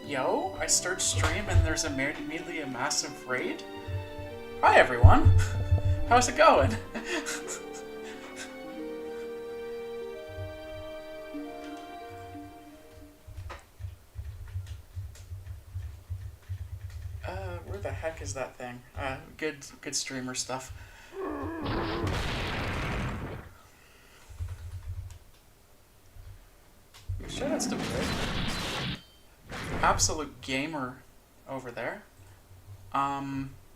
Yo, I start stream and there's immediately a massive raid? Hi everyone! How's it going? Where the heck is that thing? Good streamer stuff. Shoutouts to Brit. Absolute gamer over there.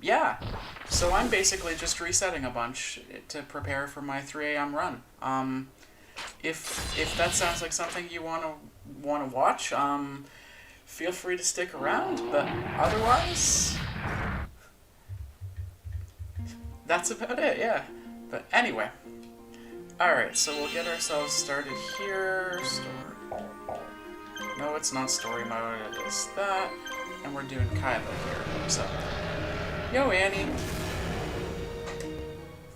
Yeah. So I'm basically just resetting a bunch to prepare for my 3 a.m. run. If that sounds like something you wanna watch, feel free to stick around. But otherwise, that's about it. Yeah. But anyway. All right. So we'll get ourselves started here. No, it's not story mode, it is that. And we're doing Kylo here. So, yo Annie.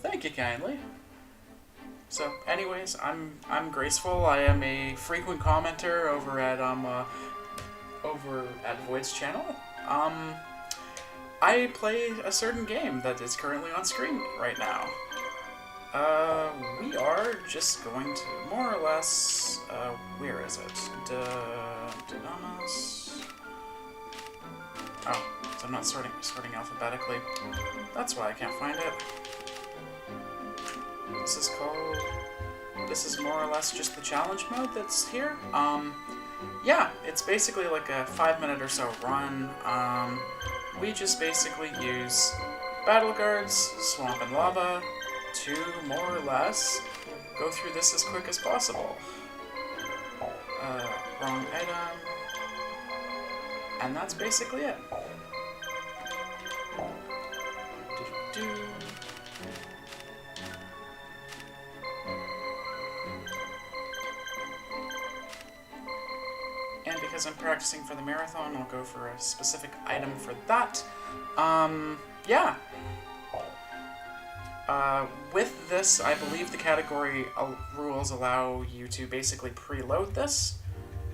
Thank you kindly. So, anyways, I'm Graceful. I am a frequent commenter over at Void's channel. I play a certain game that is currently on screen right now. We are just going to more or less, where is it? Dynamis. Oh, so I'm not sorting alphabetically. That's why I can't find it. This is more or less just the challenge mode that's here. Yeah, it's basically like a 5-minute or so run. We just basically use battle guards, swamp and lava, to more or less go through this as quick as possible. Wrong item. And that's basically it. And because I'm practicing for the marathon, I'll go for a specific item for that. Yeah. With this, I believe the category rules allow you to basically preload this.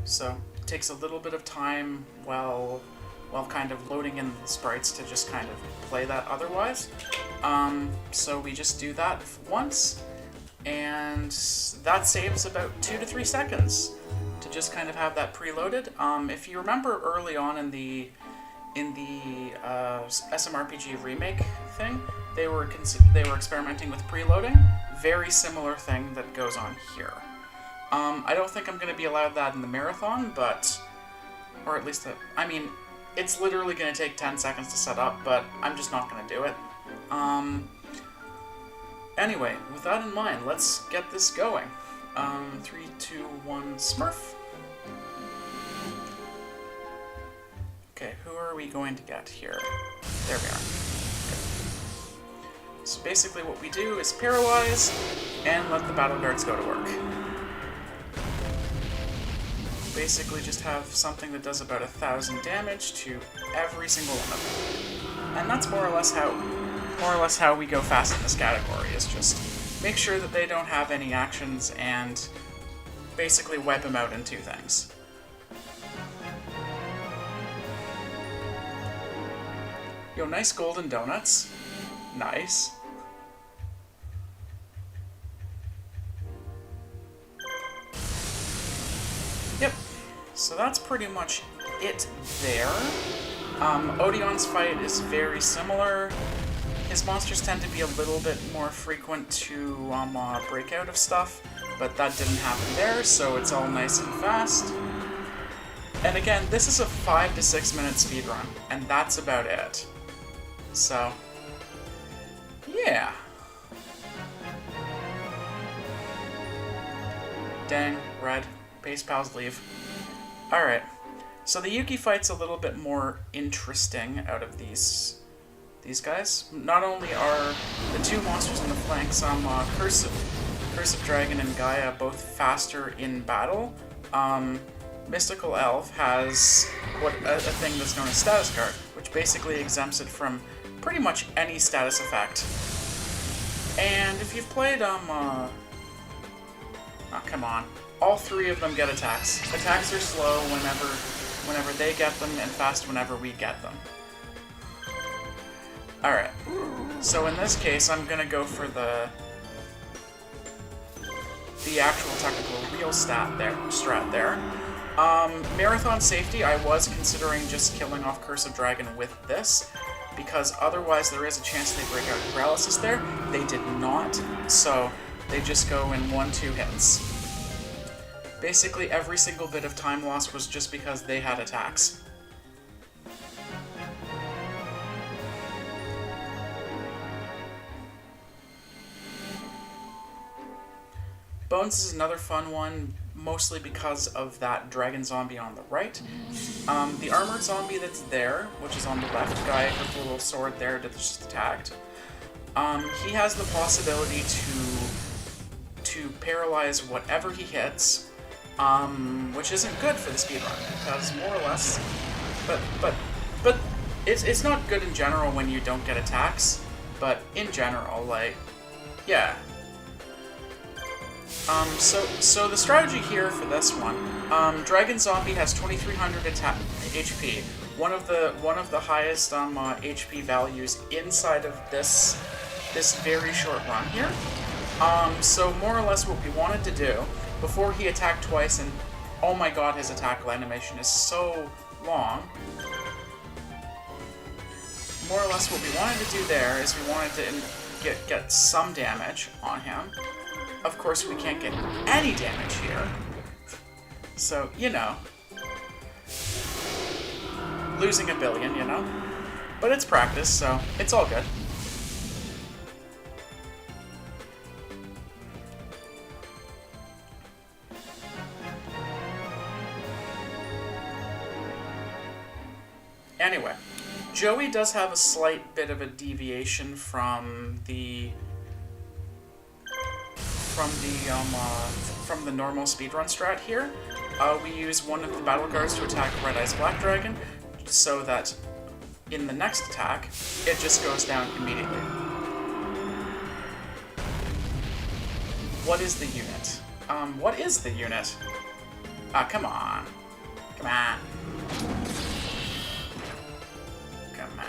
So it takes a little bit of time while kind of loading in the sprites to just kind of play that otherwise. So we just do that once, and that saves about 2 to 3 seconds to just kind of have that preloaded. If you remember early on in the SMRPG remake thing, they were experimenting with preloading. Very similar thing that goes on here. I don't think I'm going to be allowed that in the marathon, or at least, I mean, it's literally going to take 10 seconds to set up, but I'm just not going to do it. Anyway, with that in mind, let's get this going. 3, 2, 1, Smurf. Okay, who are we going to get here? There we are. So basically what we do is paralyze and let the battle guards go to work. Basically just have something that does about 1,000 damage to every single one of them. And that's more or less how we go fast in this category, is just make sure that they don't have any actions and basically wipe them out in 2 things. Yo, nice golden donuts. Nice. Yep. So that's pretty much it there. Odeon's fight is very similar. His monsters tend to be a little bit more frequent to break out of stuff, but that didn't happen there, so it's all nice and fast. And again, this is a 5 to 6 minute speedrun, and that's about it. So, yeah. Dang, red. Base pals leave. Alright, so the Yuki fight's a little bit more interesting out of these guys. Not only are the 2 monsters on the flanks, Curse of Dragon and Gaia, both faster in battle. Mystical Elf has a thing that's known as Status Guard, which basically exempts it from pretty much any status effect. And if you've played, oh, come on. All 3 of them get attacks. Attacks are slow whenever they get them, and fast whenever we get them. Alright, so in this case, I'm gonna go for the actual technical real strat there. Marathon safety, I was considering just killing off Curse of Dragon with this, because otherwise there is a chance they break out paralysis there. They did not, so they just go in 1-2 hits. Basically every single bit of time loss was just because they had attacks. Bones is another fun one, mostly because of that dragon zombie on the right. The armored zombie that's there, which is on the left, guy with the little sword there that just attacked, he has the possibility to paralyze whatever he hits, which isn't good for the speedrun, because more or less, but it's not good in general when you don't get attacks, but in general, like, yeah. So the strategy here for this one, Dragon Zombie has 2300 HP, one of the highest HP values inside of this very short run here. So more or less what we wanted to do before he attacked twice, and oh my god, his attack animation is so long. More or less what we wanted to do there is we wanted to get some damage on him. Of course, we can't get any damage here. So, you know. Losing a billion, you know. But it's practice, so it's all good. Anyway, Joey does have a slight bit of a deviation from the normal speedrun strat here. We use one of the battle guards to attack Red Eyes Black Dragon, so that in the next attack, it just goes down immediately. What is the unit? What is the unit? Ah, come on. Come on. Come on.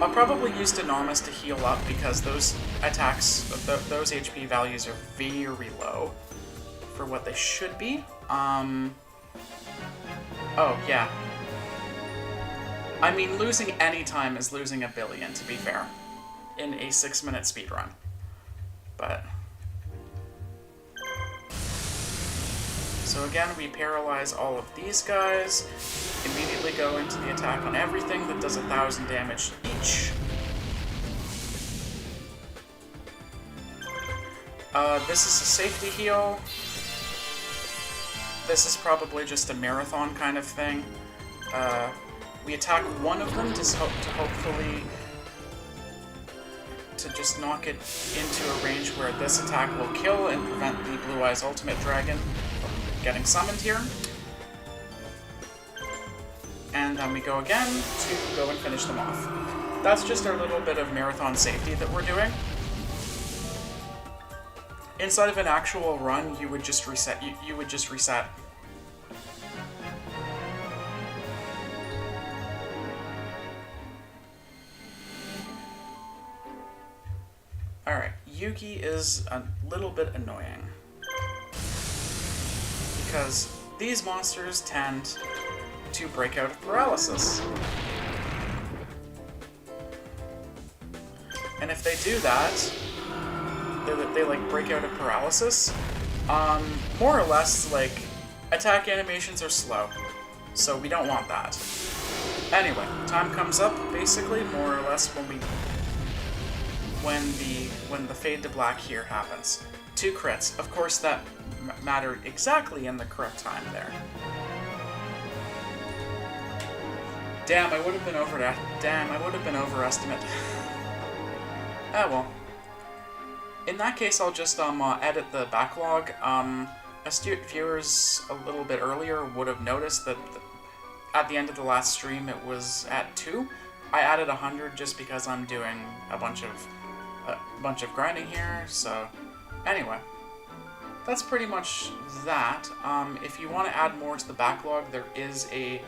I'll probably use Dynamis to heal up because those attacks, those HP values are very low for what they should be. Oh, yeah. I mean, losing any time is losing a billion, to be fair, in a 6-minute speedrun. But... So again, we paralyze all of these guys, immediately go into the attack on everything that does 1,000 damage each. This is a safety heal. This is probably just a marathon kind of thing. We attack one of them to hopefully to just knock it into a range where this attack will kill and prevent the Blue Eyes Ultimate Dragon from getting summoned here. And then we go again to go and finish them off. That's just our little bit of marathon safety that we're doing. Inside of an actual run, you would just reset. You would just reset. Alright, Yugi is a little bit annoying. Because these monsters tend to break out of paralysis. And if they do that, they like break out of paralysis, more or less, like, attack animations are slow. So we don't want that. Anyway, time comes up, basically, more or less, when the fade to black here happens. 2 crits. Of course, that mattered exactly in the correct time there. Damn, I would have been overestimate. Ah, well. In that case, I'll just edit the backlog. Astute viewers a little bit earlier would have noticed that at the end of the last stream it was at 2. I added 100 just because I'm doing a bunch of grinding here. So, anyway. that's pretty much that. If you want to add more to the backlog, there is a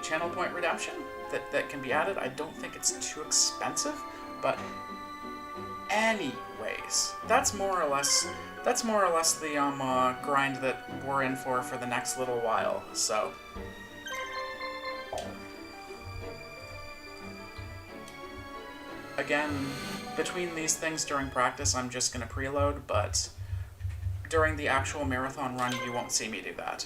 channel point redemption that can be added. I don't think it's too expensive, but anyways, that's more or less the grind that we're in for the next little while. So again, between these things during practice, I'm just going to preload, but during the actual marathon run, you won't see me do that.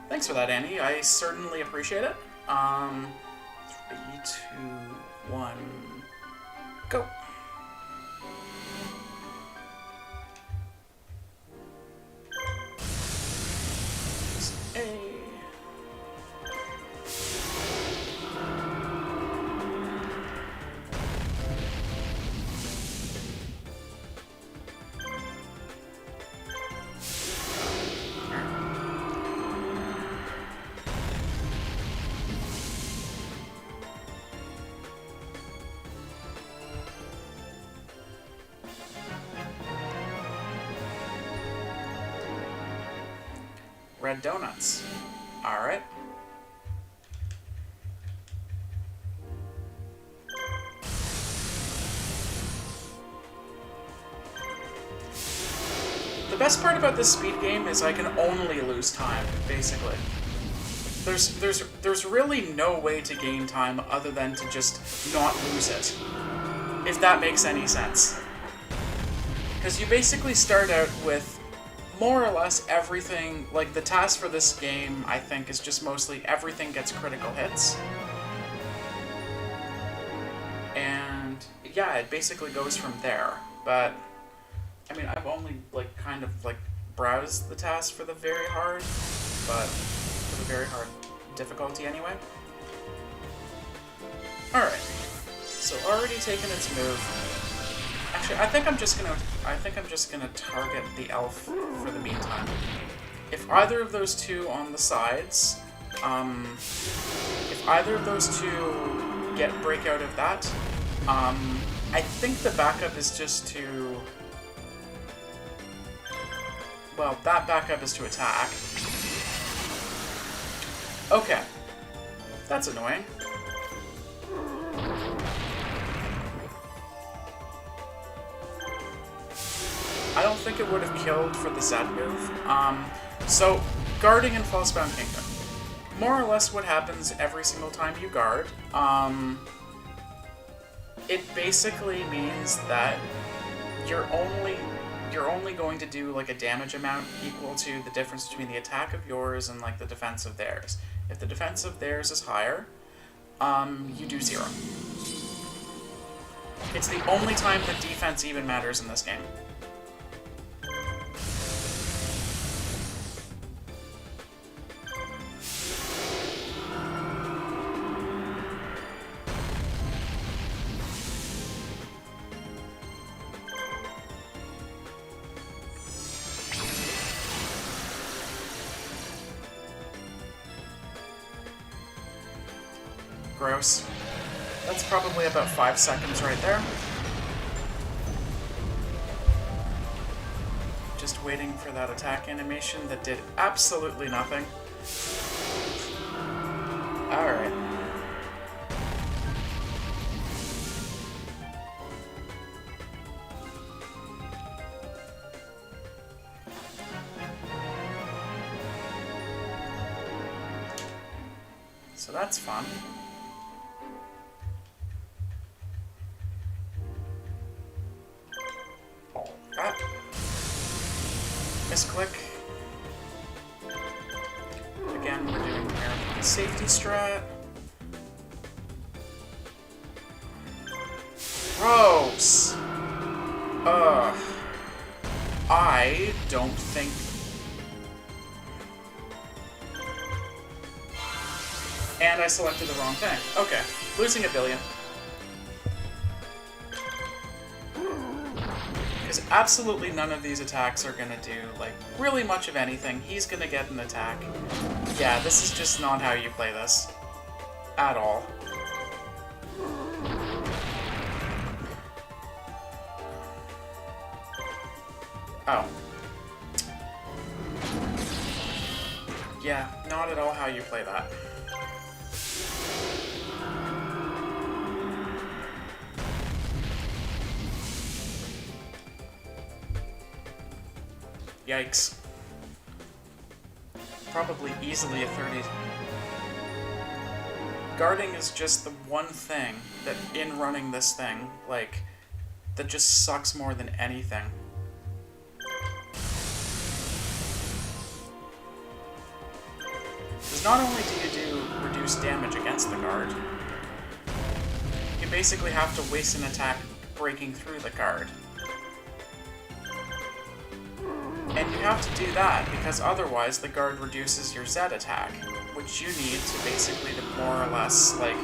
Thanks for that, Annie. I certainly appreciate it. 3, 2, 1, go. Red donuts. Alright. The best part about this speed game is I can only lose time, basically. There's really no way to gain time other than to just not lose it. If that makes any sense. Because you basically start out with more or less everything. Like, the task for this game, I think, is just mostly everything gets critical hits. And yeah, it basically goes from there. But I mean, I've only like kind of like browsed the task for the very hard, but for the very hard difficulty anyway. Alright. So already taken its move. Actually, I think I'm just gonna target the elf for the meantime. If either of those two on the sides, if either of those two break out of that, I think the backup is just to, well, that backup is to attack. Okay, that's annoying. I don't think it would have killed for the Z move. So, guarding in Falsebound Kingdom. More or less what happens every single time you guard. It basically means that you're only going to do like a damage amount equal to the difference between the attack of yours and like the defense of theirs. If the defense of theirs is higher, you do 0. It's the only time that defense even matters in this game. Gross. That's probably about 5 seconds right there. Just waiting for that attack animation that did absolutely nothing. Alright. So that's fun. Misclick. Again, we're doing American safety strat. Gross! I don't think... And I selected the wrong thing. Okay, losing a billion. Because absolutely none of these attacks are going to do, like, really much of anything. He's going to get an attack. Yeah, this is just not how you play this. At all. Oh. Yeah, not at all how you play that. Yikes. Probably easily a 30. Guarding is just the one thing that, in running this thing, like, that just sucks more than anything. Because not only do you do reduced damage against the guard, you basically have to waste an attack breaking through the guard. And you have to do that because otherwise the guard reduces your Z attack, which you need to basically to more or less, like,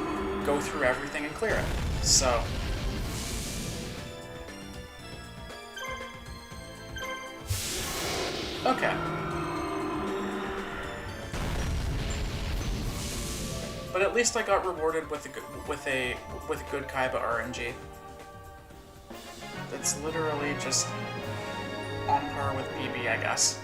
go through everything and clear it. So... okay. But at least I got rewarded with a good Kaiba RNG. That's literally just on par with PB, I guess.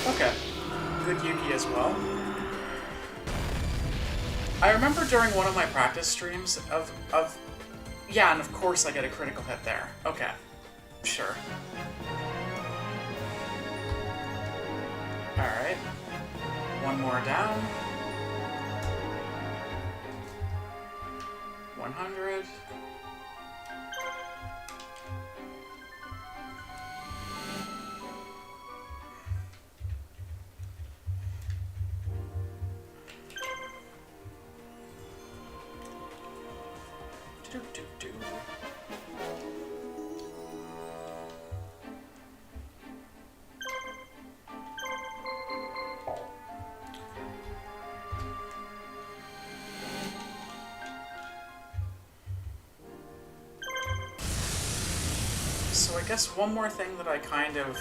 Okay. Good Yuki as well. I remember during one of my practice streams of... Yeah, and of course I get a critical hit there. Okay. Sure. Alright. One more down. 100. So I guess one more thing that I kind of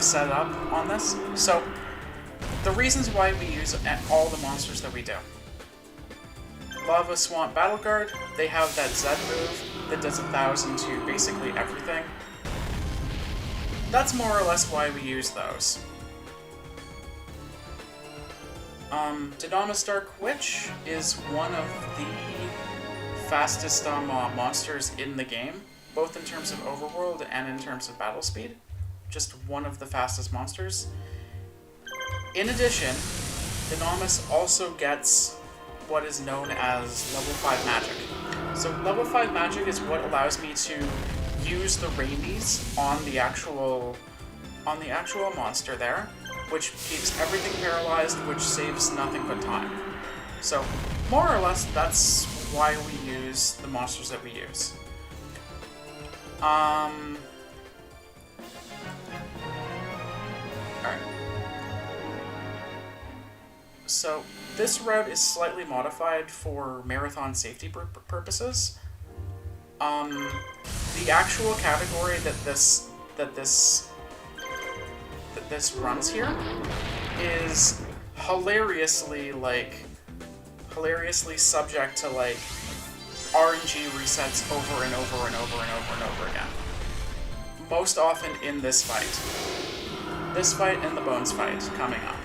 set up on this. So the reasons why we use all the monsters that we do. Lava Swamp Battle Guard, they have that Z move that does 1,000 to basically everything. That's more or less why we use those. Dodonna's Dark Witch is one of the fastest monsters in the game, both in terms of overworld and in terms of battle speed. Just one of the fastest monsters. In addition, Dodonna's also gets what is known as level 5 magic. So level 5 magic is what allows me to use the rabies on the actual monster there, which keeps everything paralyzed, which saves nothing but time. So more or less that's why we use the monsters that we use. Alright. So this route is slightly modified for marathon safety purposes. The actual category that this runs here is hilariously subject to like RNG resets over and over and over and over and over again. Most often in this fight. This fight and the Bones fight coming up.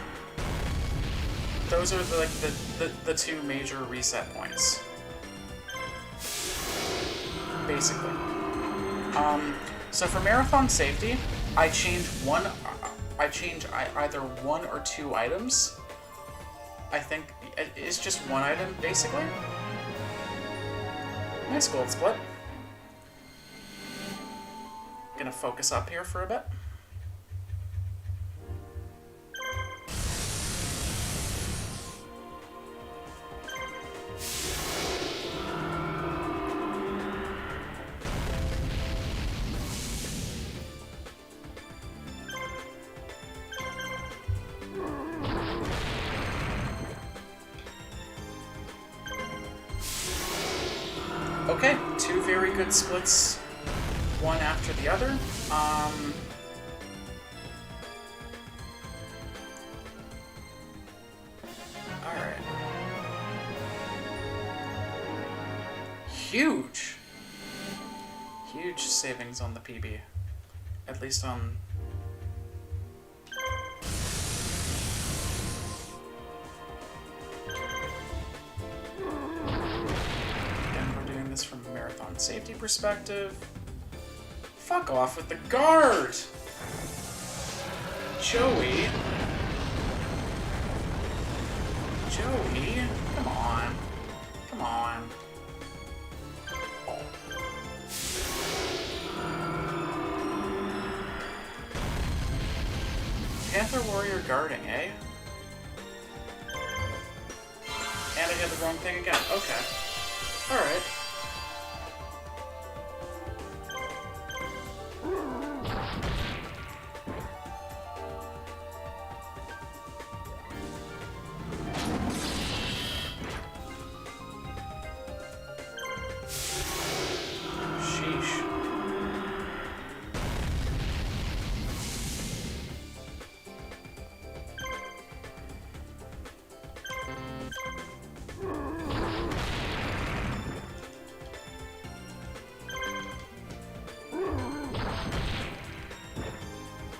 Those are the two major reset points. Basically. So for marathon safety, I change either one or two items. I think it's just one item, basically. Nice gold split. Gonna focus up here for a bit. Okay, two very good splits, one after the other. Alright. Huge! Huge savings on the PB. At least on... Again, we're doing this from a marathon safety perspective. Fuck off with the guard! Joey? Joey? Come on. Come on. Panther Warrior guarding, eh? And I did the wrong thing again. Okay. Alright. Sheesh.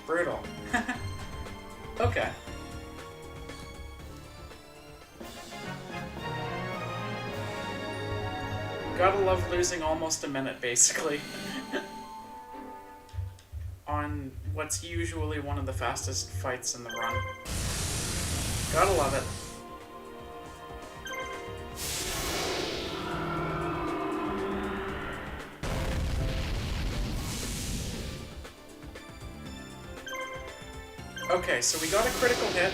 Brutal. Okay. Gotta love losing almost a minute, basically. On what's usually one of the fastest fights in the run. Gotta love it. Okay, so we got a critical hit,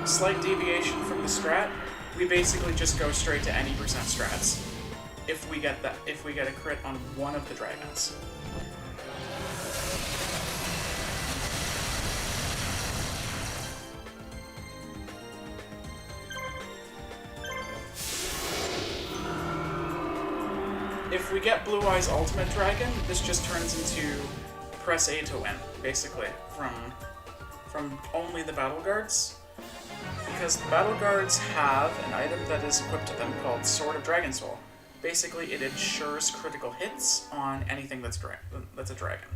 slight deviation from the strat. We basically just go straight to any percent strats if we get a crit on one of the dragons. If we get Blue Eye's ultimate dragon, this just turns into press A to win, basically, from only the battle guards, because the battle guards have an item that is equipped to them called Sword of Dragon Soul. Basically, it ensures critical hits on anything that's a dragon.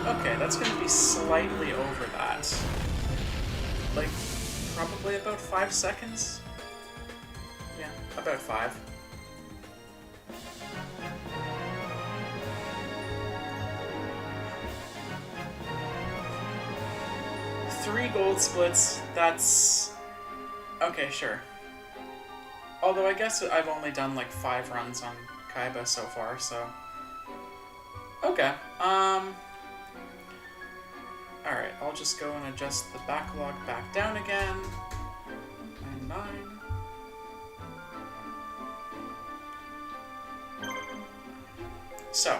Okay, that's going to be slightly over that. Like, probably about 5 seconds? Yeah, about 5. Three gold splits, that's... Okay, sure. Although I guess I've only done like 5 runs on Kaiba so far, so... Okay, Alright, I'll just go and adjust the backlog back down again. 99. So,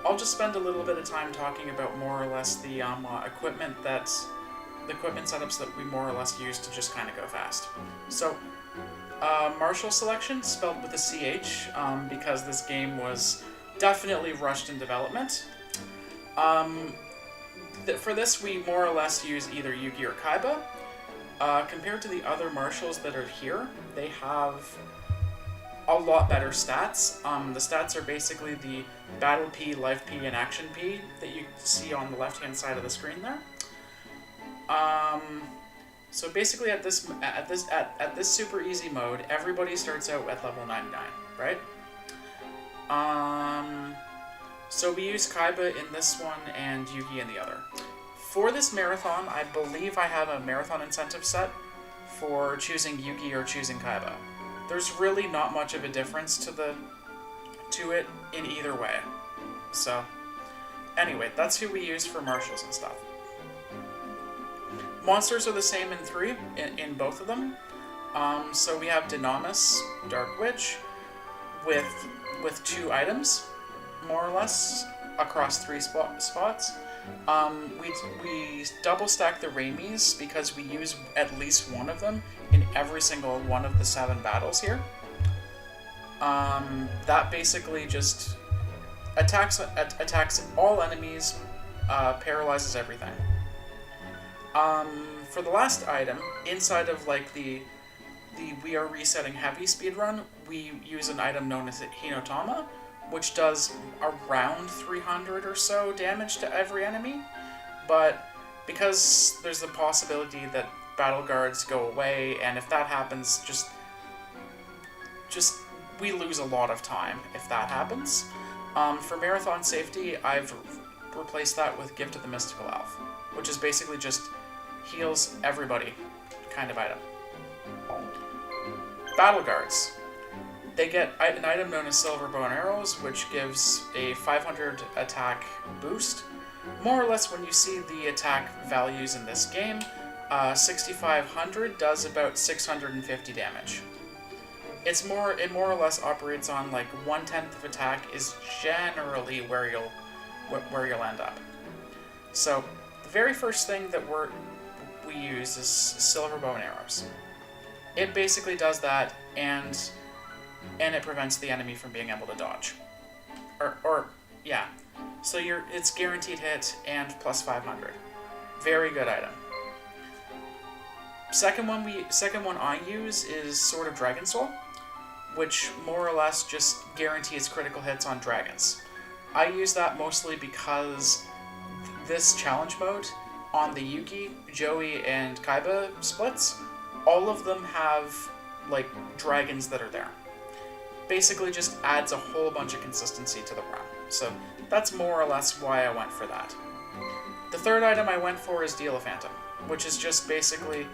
I'll just spend a little bit of time talking about more or less the equipment setups that we more or less use to just kind of go fast. So, martial selection, spelled with a CH, because this game was definitely rushed in development. For this, we more or less use either Yugi or Kaiba. Compared to the other martials that are here, they have a lot better stats. The stats are basically the Battle P, Life P, and Action P that you see on the left-hand side of the screen there. So basically, at this super easy mode, everybody starts out at level 99, right? So we use Kaiba in this one and Yugi in the other. For this marathon, I believe I have a marathon incentive set for choosing Yugi or choosing Kaiba. There's really not much of a difference to it in either way. So, anyway, that's who we use for martials and stuff. Monsters are the same in 3, in both of them. So we have Dynamis, Dark Witch, with 2 items, more or less, across 3 spots. We double stack the Raimis because we use at least one of them in every single one of the 7 battles here. That basically just attacks all enemies, paralyzes everything. For the last item, inside of like the We Are Resetting Heavy speedrun, we use an item known as Hinotama, which does around 300 or so damage to every enemy, but because there's the possibility that battle guards go away, and if that happens, just we lose a lot of time if that happens. For marathon safety, I've replaced that with Gift of the Mystical Elf, which is basically just heals everybody kind of item. Battle guards. They get an item known as Silver Bow and Arrows, which gives a 500 attack boost. More or less, when you see the attack values in this game, 6500 does about 650 damage. It more or less operates on like 1/10 of attack is generally where you'll end up. So the very first thing that we use is Silver Bow and Arrows. It basically does that, and it prevents the enemy from being able to dodge. Yeah. So it's guaranteed hit and plus 500. Very good item. Second one I use is Sword of Dragon Soul, which more or less just guarantees critical hits on dragons. I use that mostly because this challenge mode on the Yuki, Joey, and Kaiba splits, all of them have like dragons that are there. Basically just adds a whole bunch of consistency to the run. So that's more or less why I went for that. The third item I went for is Deal a Phantom, which is just basically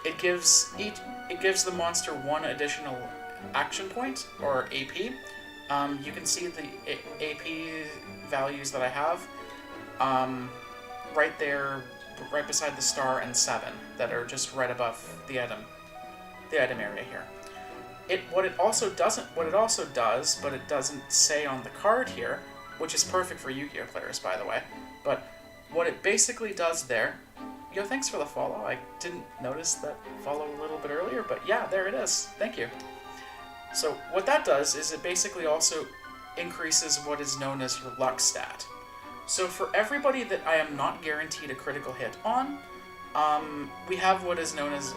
it gives the monster 1 additional action point, or AP. You can see the AP values that I have right there, right beside the star and 7 that are just right above the item area here. What it also does, but it doesn't say on the card here, which is perfect for Yu-Gi-Oh players, by the way. But what it basically does there, yo, thanks for the follow. I didn't notice that follow a little bit earlier, but yeah, there it is. Thank you. So what that does is it basically also increases what is known as your luck stat. So for everybody that I am not guaranteed a critical hit on, we have what is known as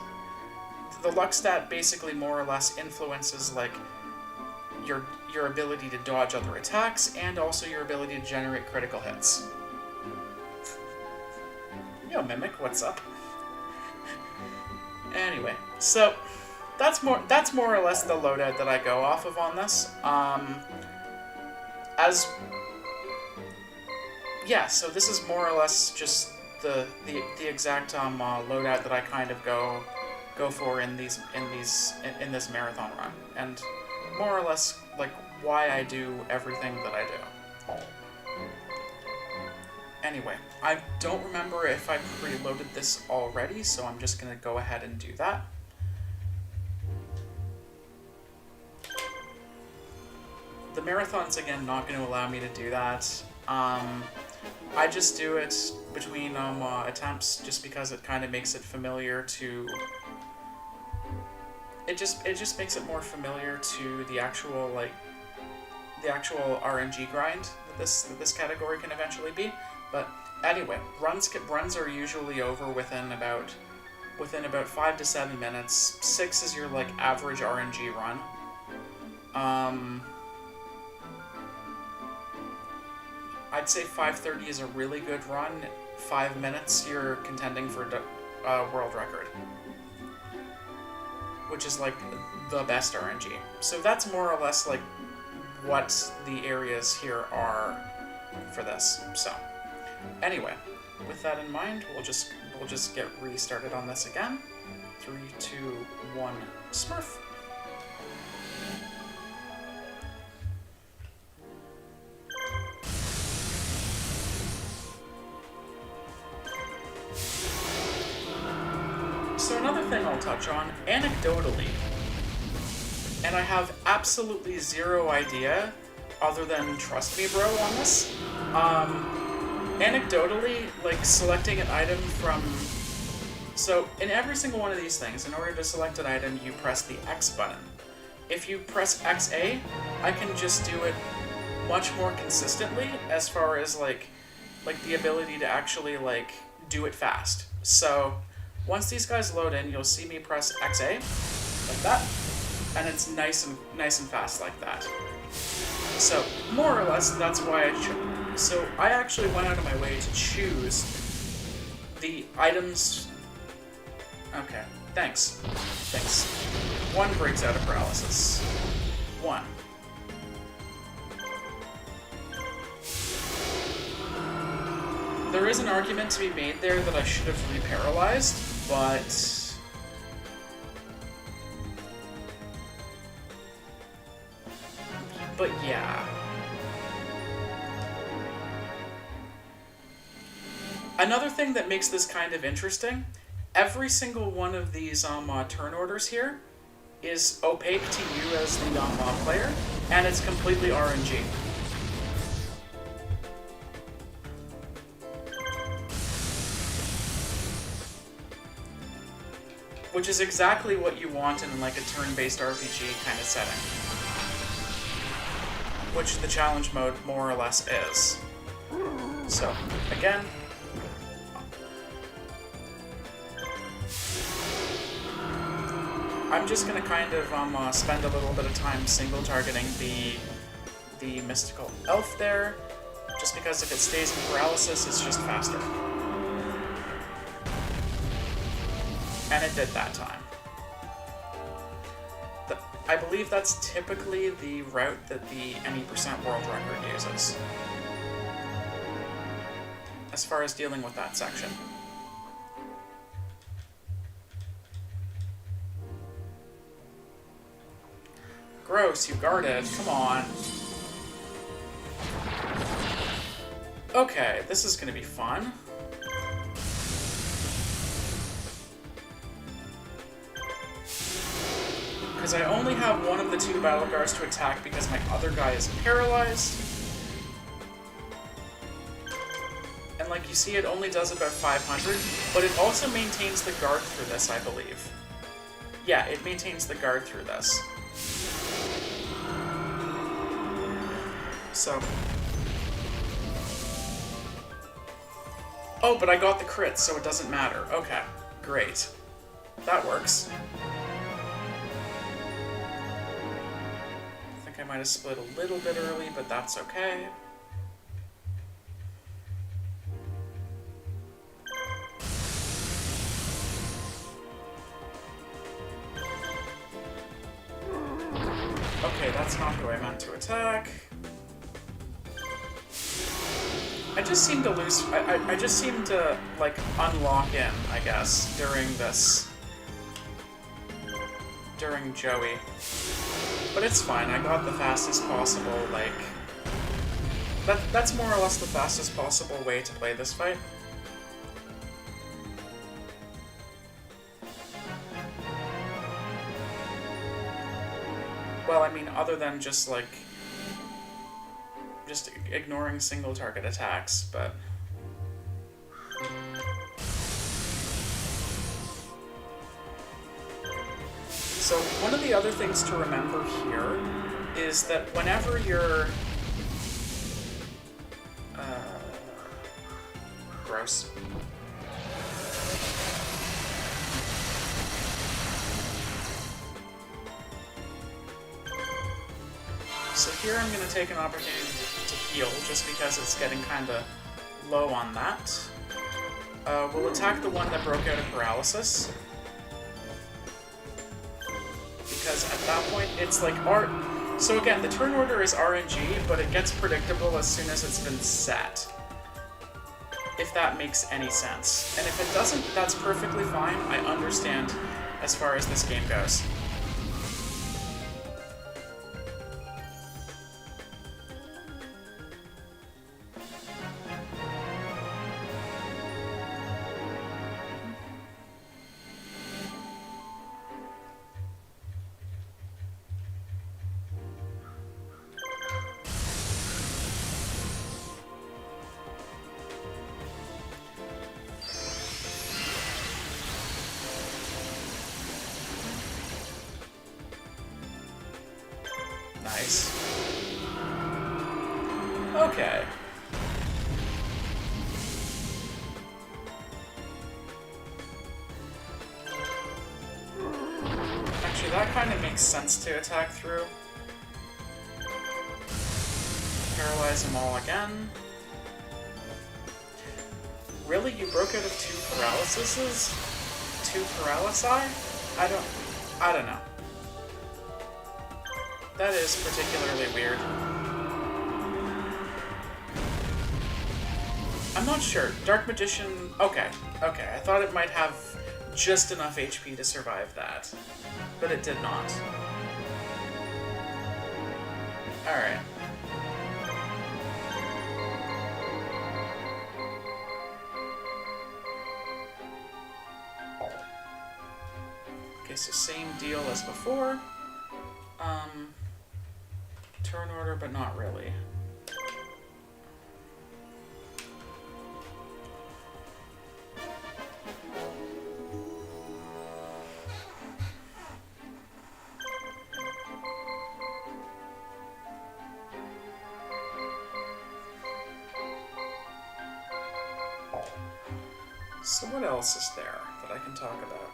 the luck stat. Basically more or less influences like your ability to dodge other attacks and also your ability to generate critical hits. Yo, Mimic, what's up? Anyway, so that's more or less the loadout that I go off of on this. So this is more or less just the exact loadout that I kind of go for in this marathon run, and more or less like why I do everything that I do. Anyway, I don't remember if I preloaded this already, so I'm just gonna go ahead and do that. The marathon's again not going to allow me to do that. I just do it between attempts just because it kind of makes it familiar to. It just makes it more familiar to the actual RNG grind that this category can eventually be. But anyway, runs are usually over within about 5 to 7 minutes. 6 is your like average RNG run. I'd say 5:30 is a really good run. 5 minutes, you're contending for world record, which is like the best RNG. So that's more or less like what the areas here are for this. So anyway, with that in mind, we'll just get restarted on this again. 3, 2, 1, Smurf. another thing I'll touch on, anecdotally, and I have absolutely zero idea, other than trust me bro on this, anecdotally, like, selecting an item from... So, in every single one of these things, in order to select an item, you press the X button. If you press XA, I can just do it much more consistently as far as, like the ability to actually, like, do it fast. So, once these guys load in, you'll see me press XA, like that, and it's nice and fast like that. So, more or less, that's why so I actually went out of my way to choose the items... Okay, thanks. One breaks out of paralysis. One. There is an argument to be made there that I should have reparalyzed, but yeah. Another thing that makes this kind of interesting, every single one of these turn orders here is opaque to you as the player, and it's completely RNG. Which is exactly what you want in like a turn-based RPG kind of setting. Which the challenge mode more or less is. So, again, I'm just gonna kind of spend a little bit of time single targeting the mystical elf there, just because if it stays in paralysis, it's just faster. And it did that time. I believe that's typically the route that the any percent world record uses, as far as dealing with that section. Gross, you guarded. Come on. Okay, this is gonna be fun. Because I only have one of the two battle guards to attack because my other guy is paralyzed. And like you see, it only does about 500, but it also maintains the guard through this, I believe. Yeah, it maintains the guard through this. So... Oh, but I got the crit, so it doesn't matter. Okay, great. That works. I might have split a little bit early, but that's okay. Okay, that's not who I meant to attack. I just seem to lose... I just seem to, like, unlock in, I guess, during this... During Joey. But it's fine, I got the fastest possible, like... That's more or less the fastest possible way to play this fight. Well, I mean, other than just, like... just ignoring single target attacks, but... So, one of the other things to remember here is that whenever you're... gross. So here I'm going to take an opportunity to heal, just because it's getting kind of low on that. We'll attack the one that broke out of paralysis. Because at that point, it's like So again, the turn order is RNG, but it gets predictable as soon as it's been set. If that makes any sense. And if it doesn't, that's perfectly fine. I understand as far as this game goes. Nice. Okay. Actually, that kind of makes sense to attack through. Paralyze them all again. Really? You broke out of 2 paralyses? 2 paralysi? I don't know. That is particularly weird. I'm not sure. Dark Magician... Okay. I thought it might have just enough HP to survive that. But it did not. Alright. Okay, so same deal as before. Turn order, but not really. So what else is there that I can talk about?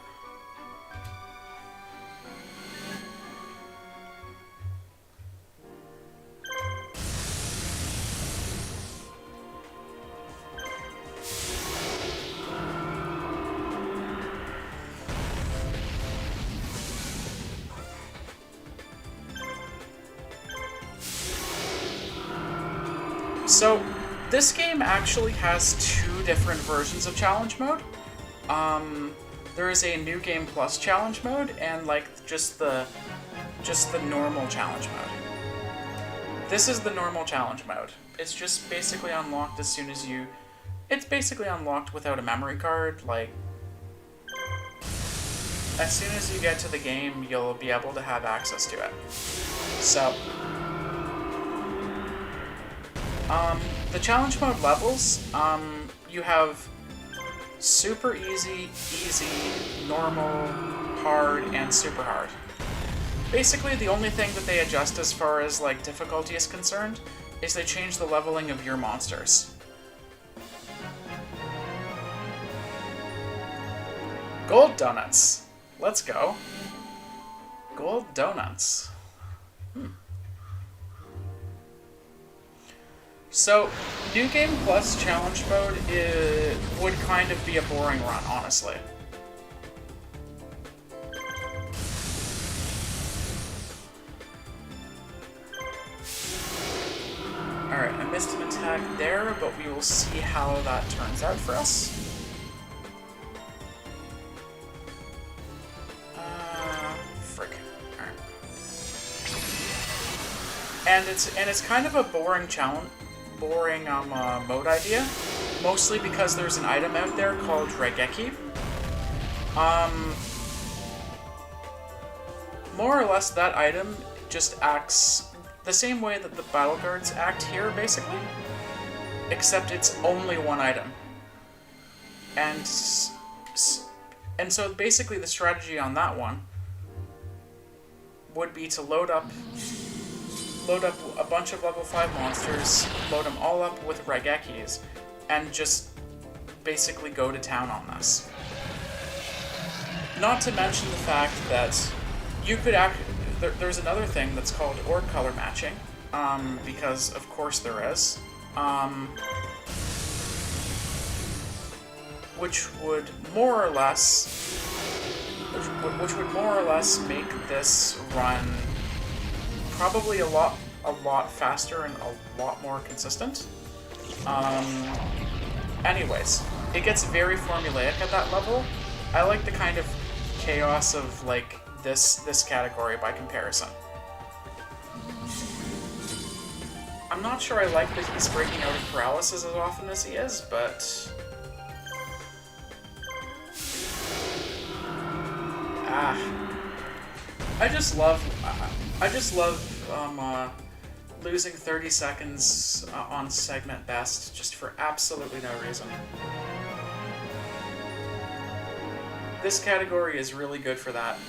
So, this game actually has 2 different versions of challenge mode. There is a New Game Plus challenge mode and like just the normal challenge mode. This is the normal challenge mode. It's just basically unlocked as soon as you... It's basically unlocked without a memory card, like... As soon as you get to the game, you'll be able to have access to it. So... the challenge mode levels, you have super easy, normal, hard, and super hard. Basically, the only thing that they adjust as far as, like, difficulty is concerned is they change the leveling of your monsters. Gold donuts. Let's go. Gold donuts. So, New Game Plus Challenge Mode would kind of be a boring run, honestly. Alright, I missed an attack there, but we will see how that turns out for us. Frick. Alright. And it's kind of a boring challenge. Mode idea, mostly because there's an item out there called Regeki. More or less that item just acts the same way that the battle guards act here, basically, except it's only one item. And so basically the strategy on that one would be to load up a bunch of level 5 monsters, load them all up with Regekis, and just basically go to town on this. Not to mention the fact that you could there's another thing that's called org color matching, because of course there is, which would more or less make this run probably a lot faster and a lot more consistent. Anyways, it gets very formulaic at that level. I like the kind of chaos of like this category by comparison. I'm not sure I like that he's breaking out of paralysis as often as he is, but I just love losing 30 seconds on segment best just for absolutely no reason. This category is really good for that.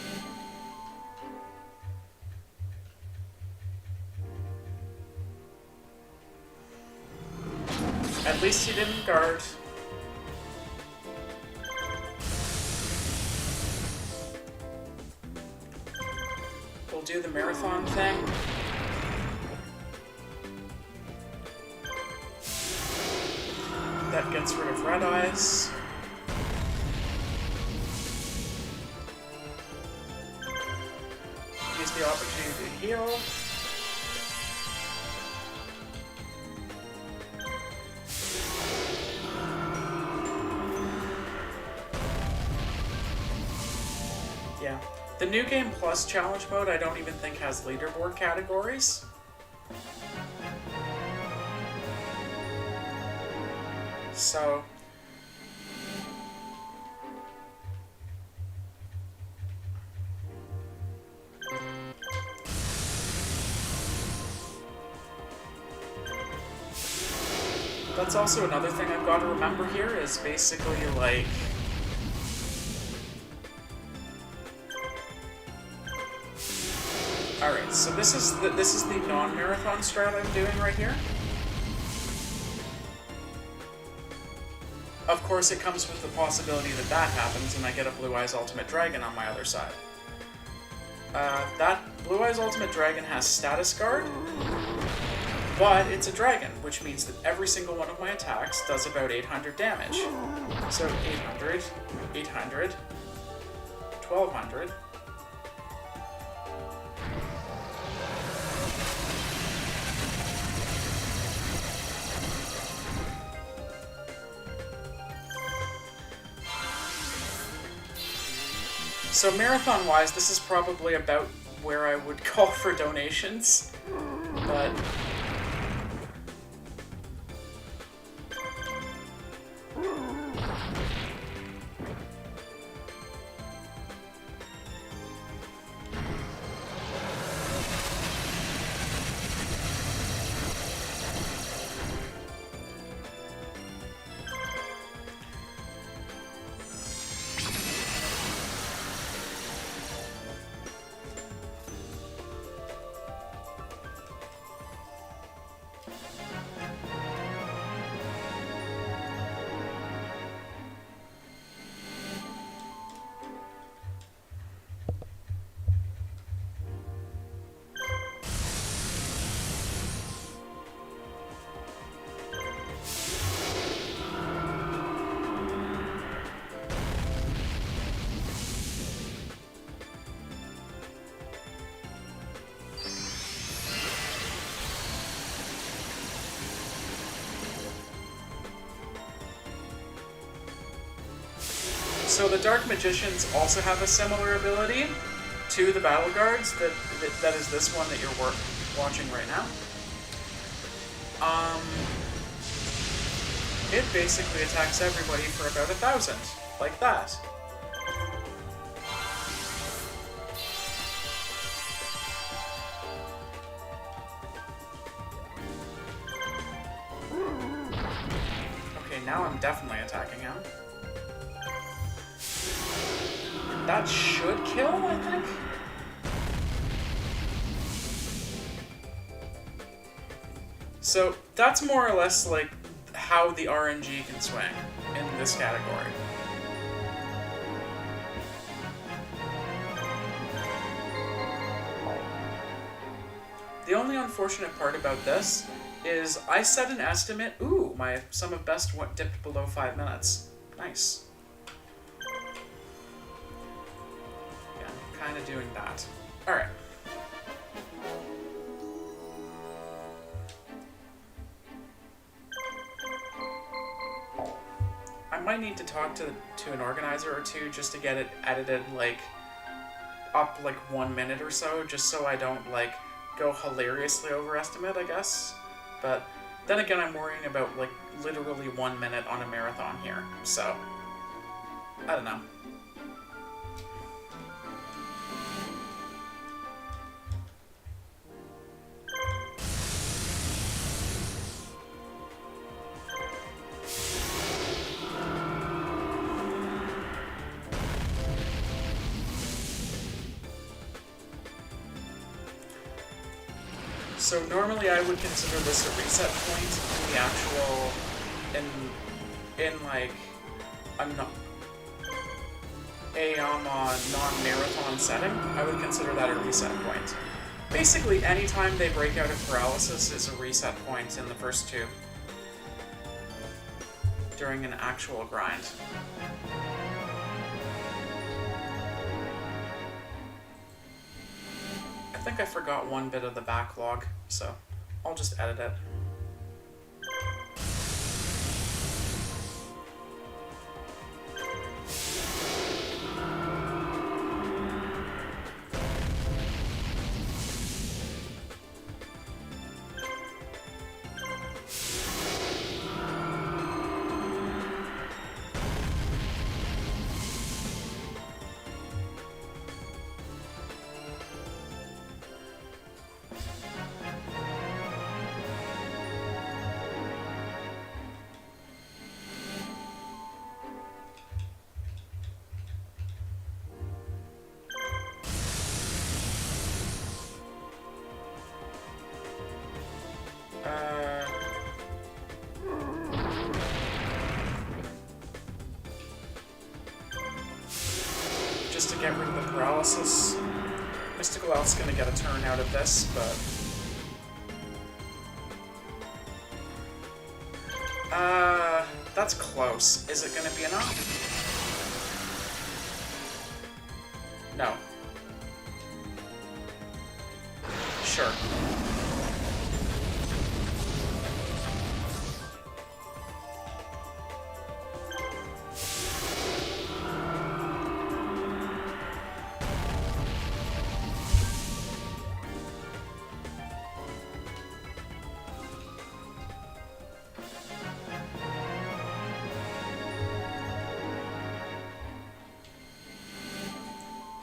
At least he didn't guard. We'll do the marathon thing. That gets rid of red eyes. Use the opportunity to heal. Yeah. The New Game Plus challenge mode I don't even think has leaderboard categories. So... that's also another thing I've got to remember here is basically like... Alright, so this is the non-marathon strat I'm doing right here. Of course, it comes with the possibility that that happens and I get a Blue Eyes Ultimate Dragon on my other side. That Blue Eyes Ultimate Dragon has Status Guard, but it's a dragon, which means that every single one of my attacks does about 800 damage. So 800, 800, 1200. So marathon-wise, this is probably about where I would call for donations, but... So the Dark Magicians also have a similar ability to the Battle Guards, that is this one that you're watching right now. It basically attacks everybody for about 1,000, like that. Okay, now I'm definitely attacking him. That should kill, I think? So, that's more or less like how the RNG can swing in this category. The only unfortunate part about this is I set an estimate. Ooh, my sum of best dipped below 5 minutes. Nice. Kind of doing that. Alright. I might need to talk to an organizer or two just to get it edited, like, up, like, 1 minute or so, just so I don't, like, go hilariously overestimate, I guess. But then again, I'm worrying about, like, literally 1 minute on a marathon here, so I don't know. So normally I would consider this a reset point in the actual in like a non-marathon setting, I would consider that a reset point. Basically, anytime they break out of paralysis is a reset point in the first two during an actual grind. I think I forgot one bit of the backlog, so I'll just edit it. Just to get rid of the paralysis. Mystical Elf's gonna get a turn out of this, but... that's close. Is it gonna be enough? No. Sure.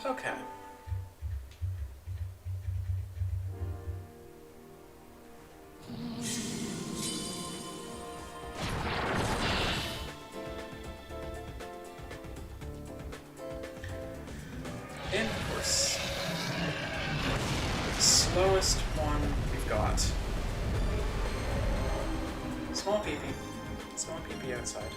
Okay. And of course, the slowest one we've got. Small PP. Small PP outside.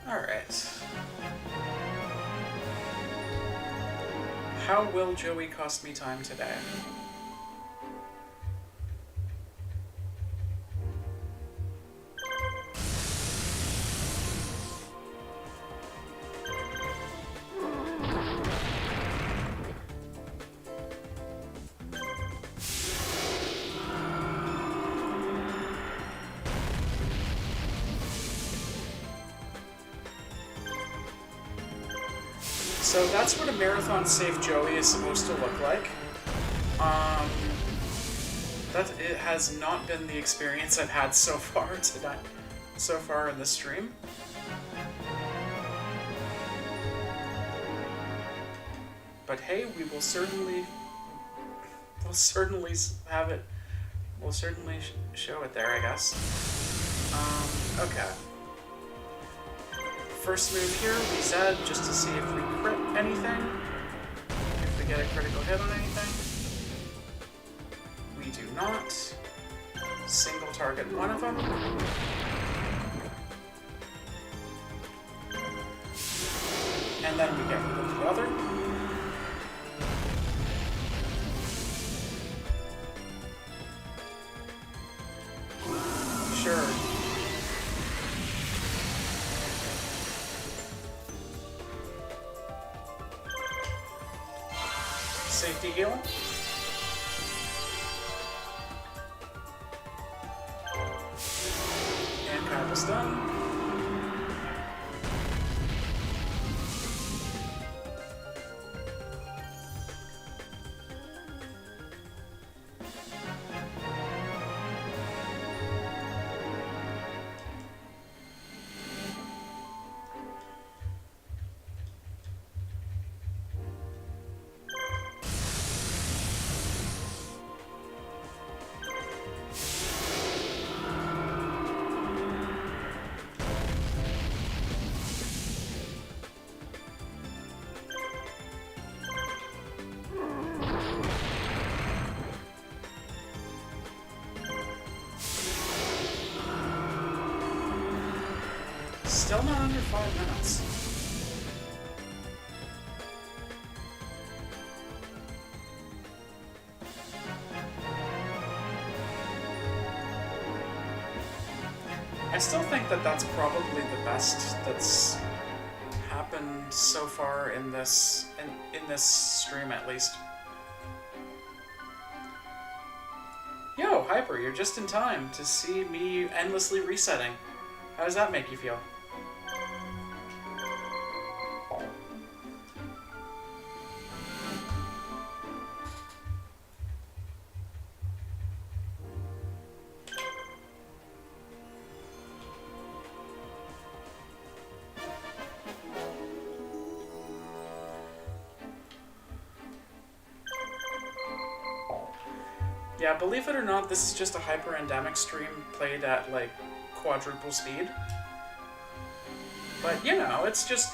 Alright. How will Joey cost me time today? So that's what a marathon safe Joey is supposed to look like. It has not been the experience I've had so far today, so far in this stream. But hey, we'll certainly have it. We'll certainly show it there, I guess. Okay. First move here, reset, just to see if we crit anything. If we get a critical hit on anything. We do not. Single target one of them. And then we get rid of the other. Sure. Safety heal. And Kyle's done. Still not under 5 minutes. I still think that that's probably the best that's happened so far in this stream, at least. Yo, Hyper, you're just in time to see me endlessly resetting. How does that make you feel? Yeah, believe it or not, this is just a hyper-endemic stream played at, like, quadruple speed. But, you know, it's just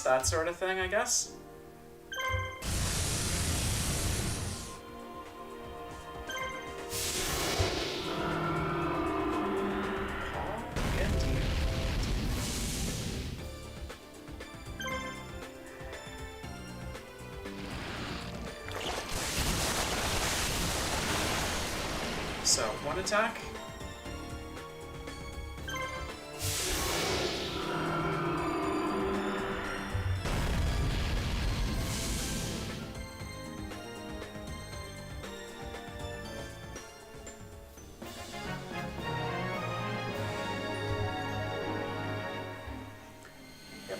that sort of thing, I guess. So, one attack. Yep.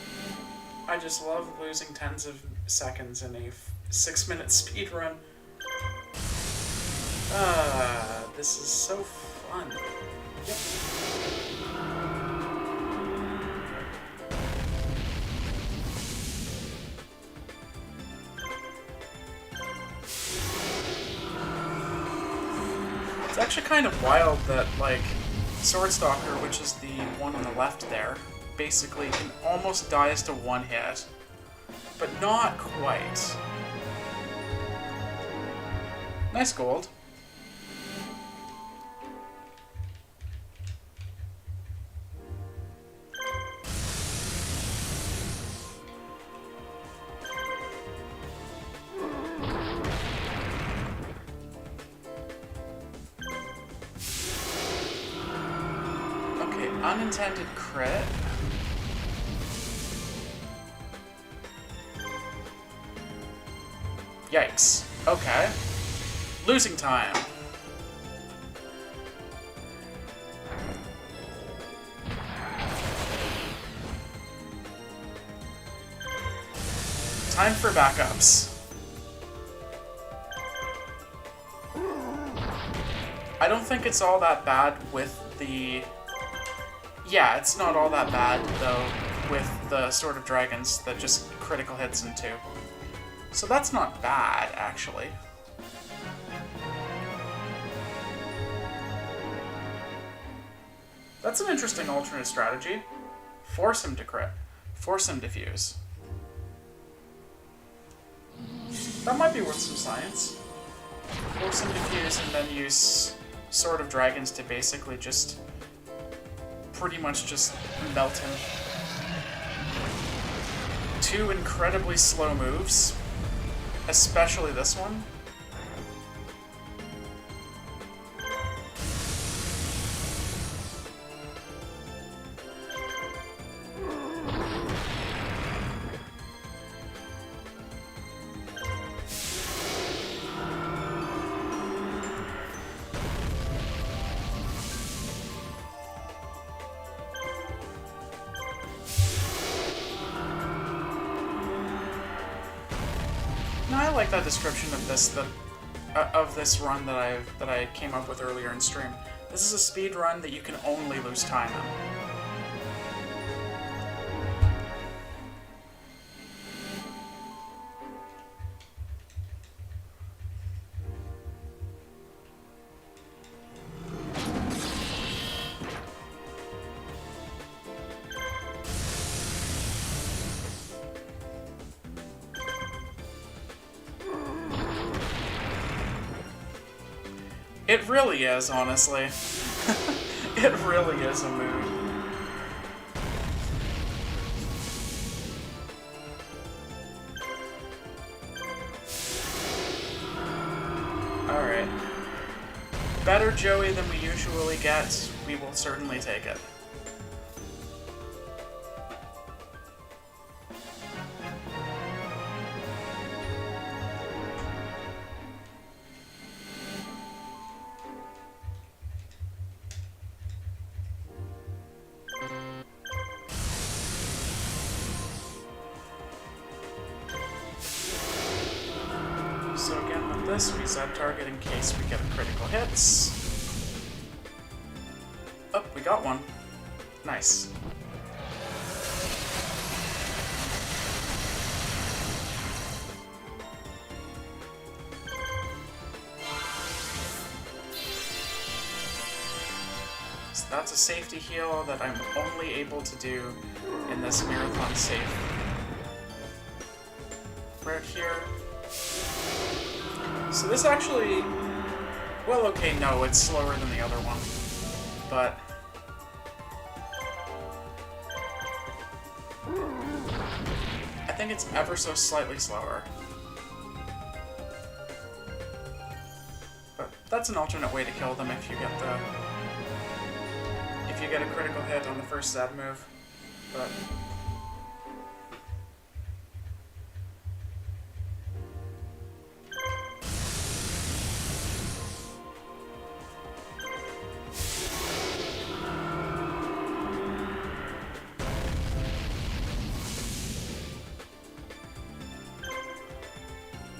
I just love losing tens of seconds in a 6-minute speed run. This is so fun. Yep. It's actually kind of wild that, like, Swordstalker, which is the one on the left there, basically almost dies to one hit, but not quite. Nice gold. Okay, unintended crit. Yikes. Okay. Losing time. Time for backups. I don't think it's all that bad with the... Yeah, it's not all that bad, though, with the Sword of Dragons that just critical hits into. So that's not bad, actually. That's an interesting alternate strategy. Force him to crit. Force him to fuse. That might be worth some science. Force him to fuse and then use Sword of Dragons to basically just... pretty much just melt him. 2 incredibly slow moves. Especially this one. No, I like that description of this run that I came up with earlier in stream. This is a speed run that you can only lose time in. It really is, honestly. It really is a mood. better Joey than we usually get, we will certainly take it. So again, with this, we set target in case we get critical hits. Oh, we got one. Nice. So that's a safety heal that I'm only able to do in this marathon safe. Right here. So this actually... Well, okay, no, it's slower than the other one. But... I think it's ever so slightly slower. But that's an alternate way to kill them if you get the... If you get a critical hit on the first Zed move. But...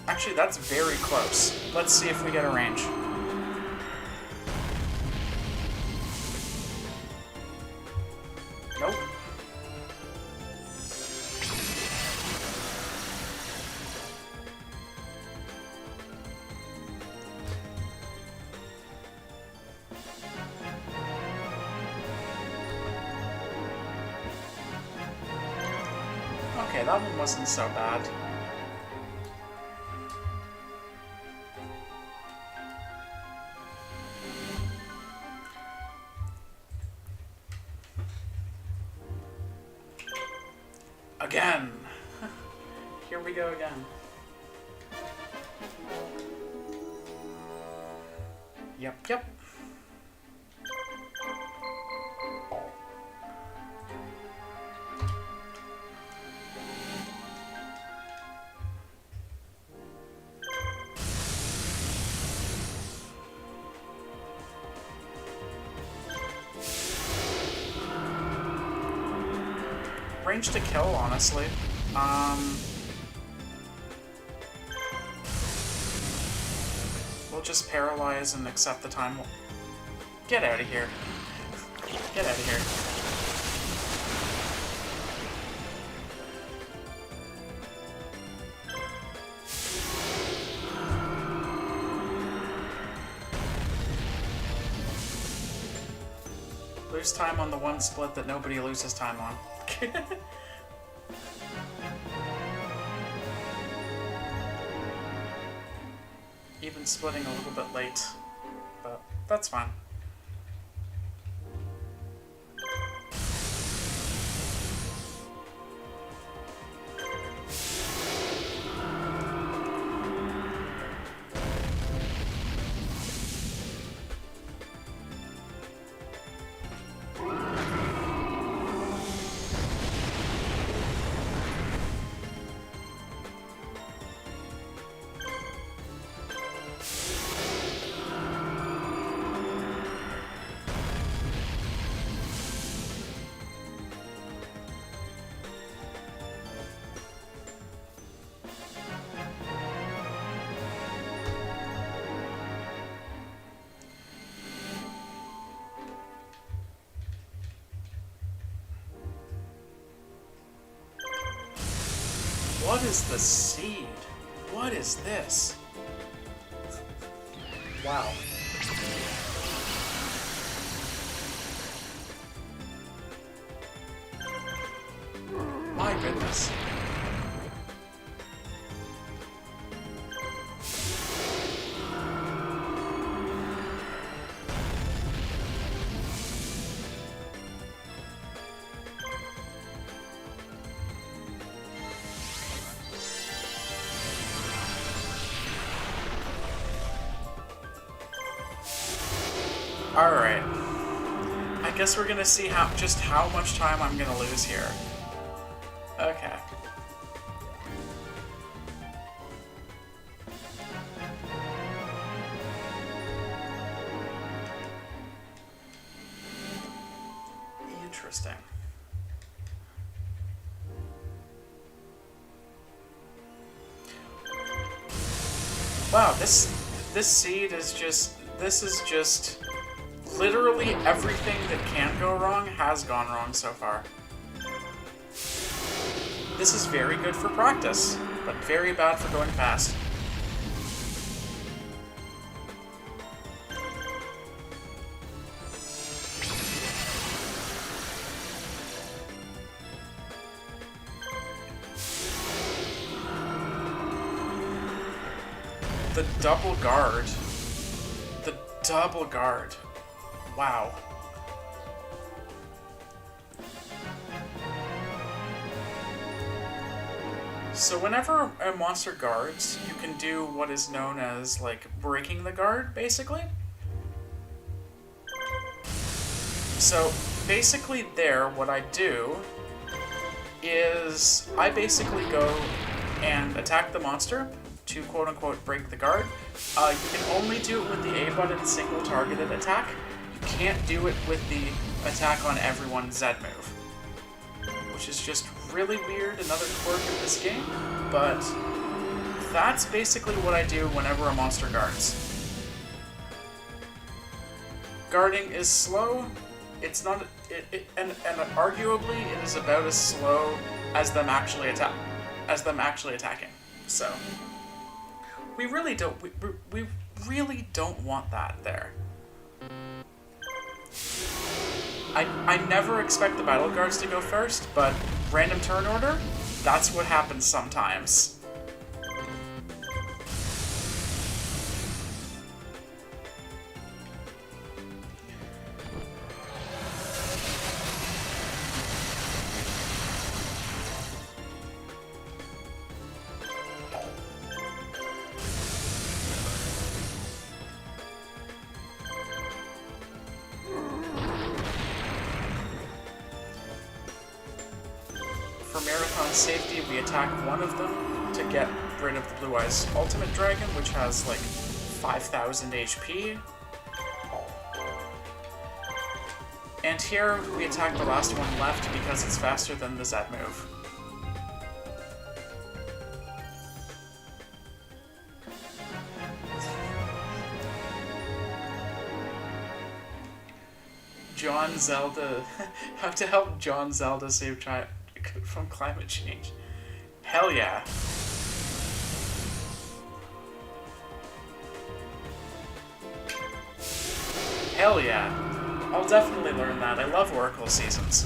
Actually, that's very close. Let's see if we get a range. Nope. Okay, that one wasn't so bad. Again! Here we go again. Yep. Range to kill, honestly. We'll just paralyze and accept the time. Get out of here. Get out of here. Lose time on the one split that nobody loses time on. Even splitting a little bit late, but that's fine. What is the seed? What is this? Wow. My goodness. Alright. I guess we're gonna see just how much time I'm gonna lose here. Okay. Interesting. Wow, this seed is just... This is just... Literally everything that can go wrong has gone wrong so far. This is very good for practice, but very bad for going fast. The double guard. The double guard. Wow. So whenever a monster guards, you can do what is known as, like, breaking the guard, basically. So, basically there, what I do is I basically go and attack the monster to quote-unquote break the guard. You can only do it with the A button single targeted attack. You can't do it with the attack on everyone Z move, which is just really weird, another quirk of this game, but that's basically what I do whenever a monster guards. Guarding is slow. It's not, and arguably it is about as slow as them actually attacking. So we really don't we really don't want that there. I never expect the battle guards to go first, but random turn order, that's what happens sometimes. For Marathon safety, we attack one of them to get rid of the Blue Eyes Ultimate Dragon, which has like 5,000 HP. And here, we attack the last one left because it's faster than the Z move. John Zelda... have to help John Zelda save from climate change. Hell yeah. Hell yeah. I'll definitely learn that. I love Oracle Seasons.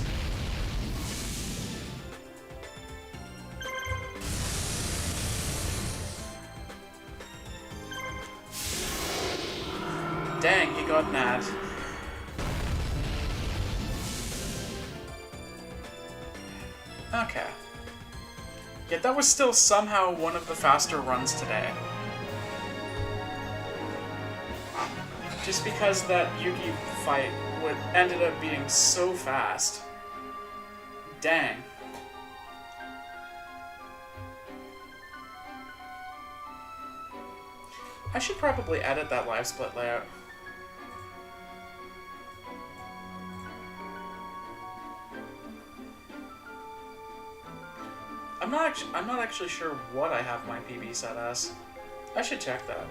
Dang, he got mad. Okay. Yet that was still somehow one of the faster runs today. Just because that Yugi fight ended up being so fast. Dang. I should probably edit that live split layout. I'm not actually sure what I have my PB set as. I should check that.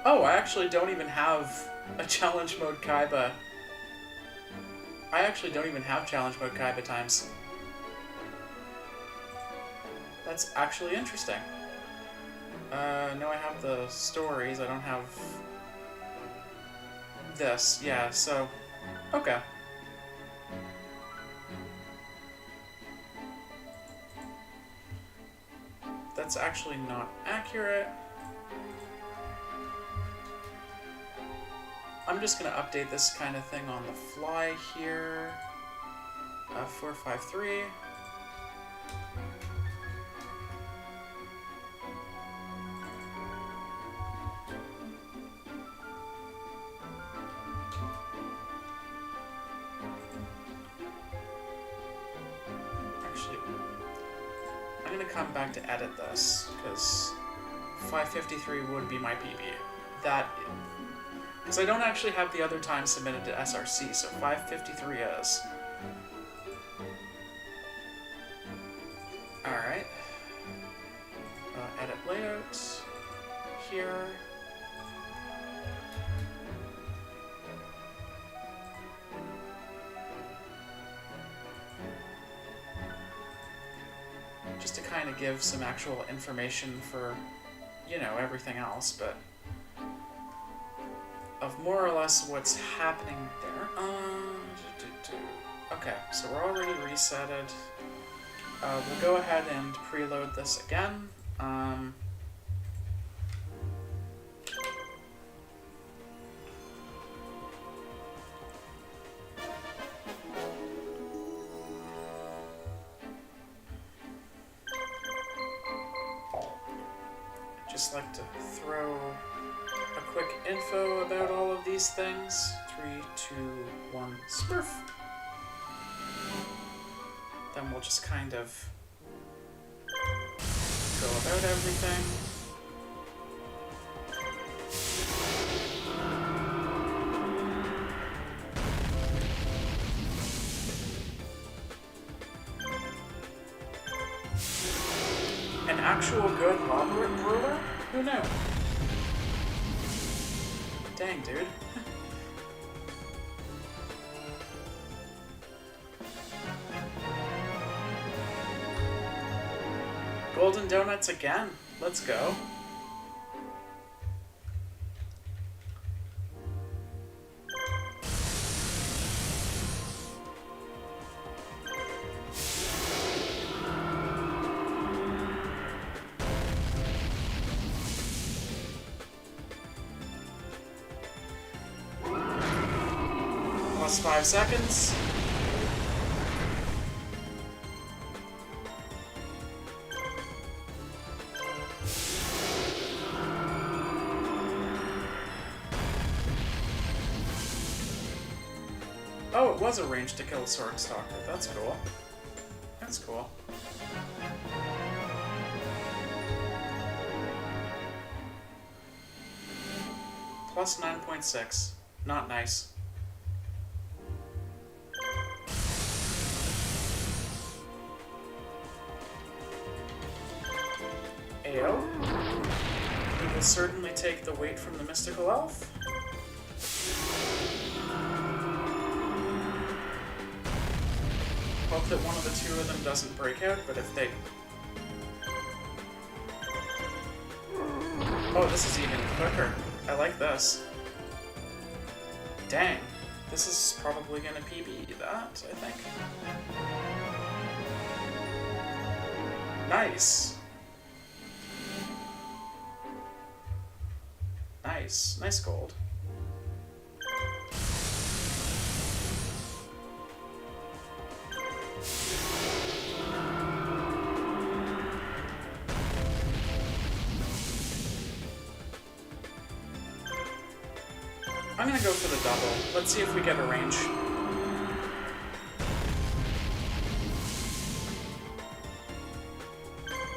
Oh, I actually don't even have a challenge mode Kaiba. I actually don't even have challenge mode Kaiba times. That's actually interesting. No, I have the stories, I don't have this, yeah, so, okay. That's actually not accurate. I'm just gonna update this kind of thing on the fly here. 453. Actually, I'm gonna come back to edit this because 553 would be my PB. That, because I don't actually have the other time submitted to SRC, so 553 is. Alright. Edit layout. Here. Just to kind of give some actual information for, you know, everything else, but of more or less what's happening there. Okay, so we're already resetted. We'll go ahead and preload this again. Just like to throw a quick info about all of these things. 3, 2, 1, smurf. Then we'll just kind of go about everything. An actual good lava ruler? Who knew? Dang, dude. Golden donuts again. Let's go. Plus 5 seconds. Oh, it was arranged to kill Sword Stalker. That's cool. That's cool. Plus 9.6. Not nice. AO. We will certainly take the weight from the Mystical Elf. Hope that one of the two of them doesn't break out, but if they... Oh, this is even quicker. I like this. Dang. This is probably gonna PB that, I think. Nice. Nice. Nice gold. I'm gonna go for the double. Let's see if we get a range.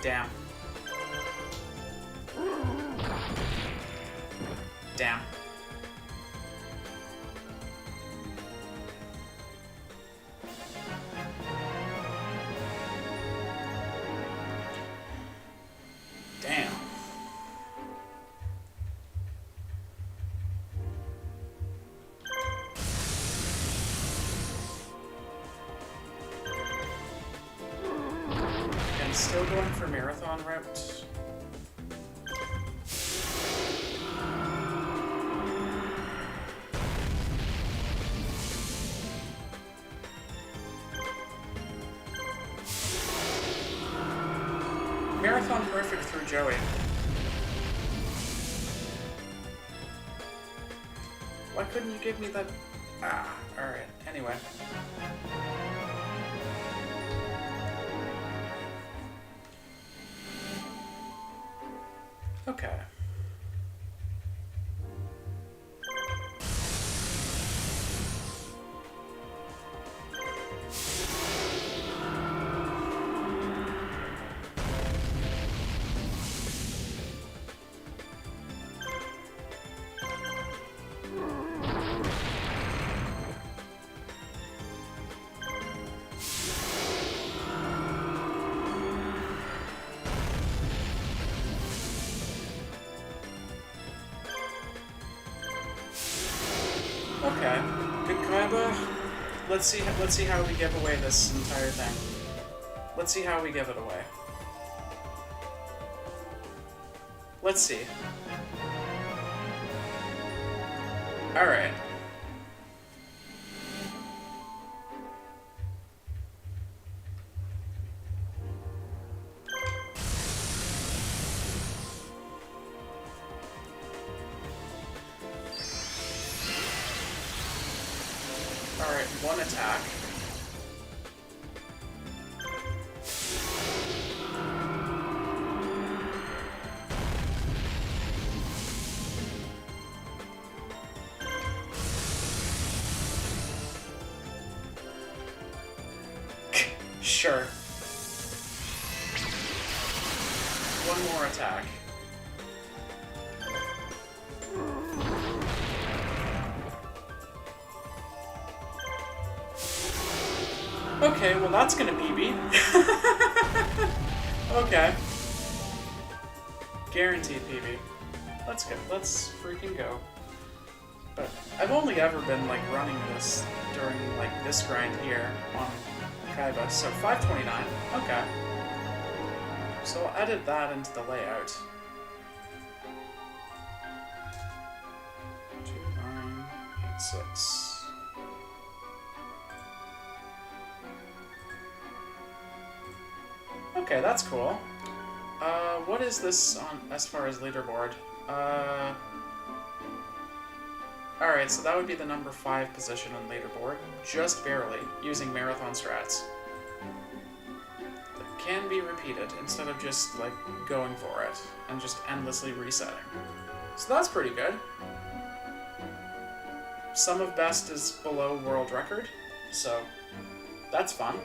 Damn. Damn. Damn. And still going for marathon route. Marathon perfect through Joey. Why couldn't you give me that? Ah, alright. Anyway. Okay. Okay. Good Kaiba. Let's see how we give away this entire thing. Let's see how we give it away. Let's see. Alright. Alright, one attack. Sure. One more attack. Okay, well that's gonna BB. Okay. Guaranteed PB. Let's go. Let's freaking go. But I've only ever been like running this during like this grind here on Kaiba, so 529. Okay. So I'll edit that into the layout. 2986. Okay, that's cool. What is this on as far as leaderboard? Alright, so that would be the number 5 position on leaderboard, just barely, using marathon strats. That can be repeated instead of just, like, going for it and just endlessly resetting. So that's pretty good. Sum of best is below world record, so that's fun.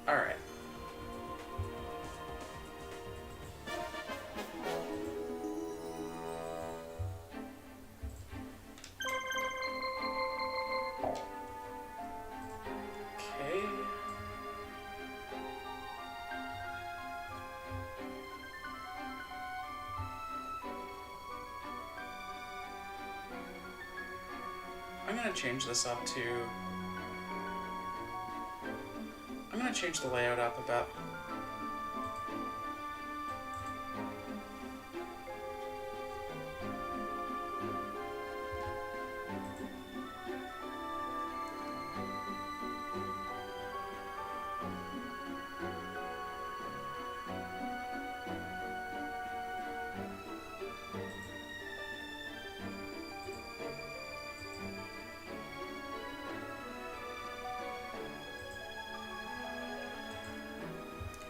Alright. Okay. I'm gonna change this up to... I'm gonna change the layout up a bit.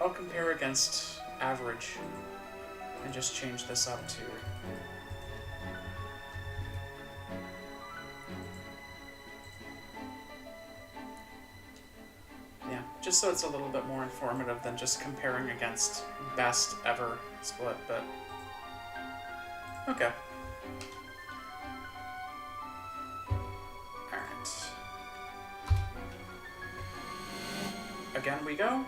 I'll compare against average and just change this up to... Yeah, just so it's a little bit more informative than just comparing against best ever split, but... Okay. Alright. Again we go.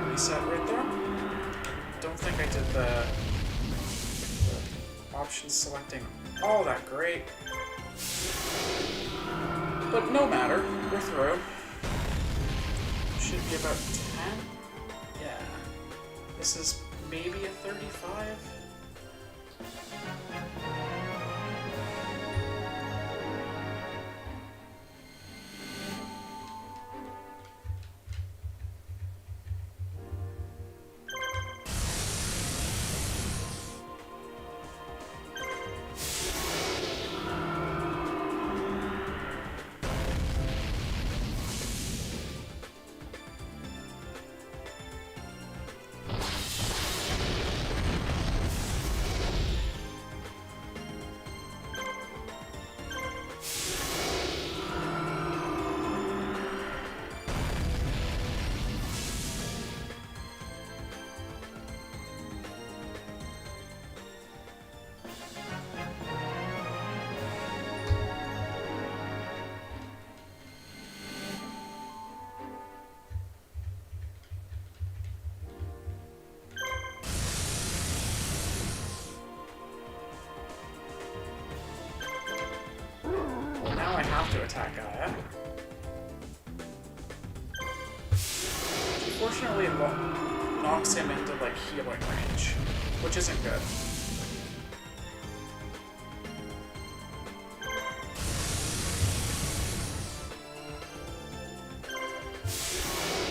Reset right there. Don't think I did the option selecting all that great. But no matter, we're through. Should be about 10? Yeah. This is maybe a 35? attack Gaia. Unfortunately, it knocks him into, like, healing range, which isn't good.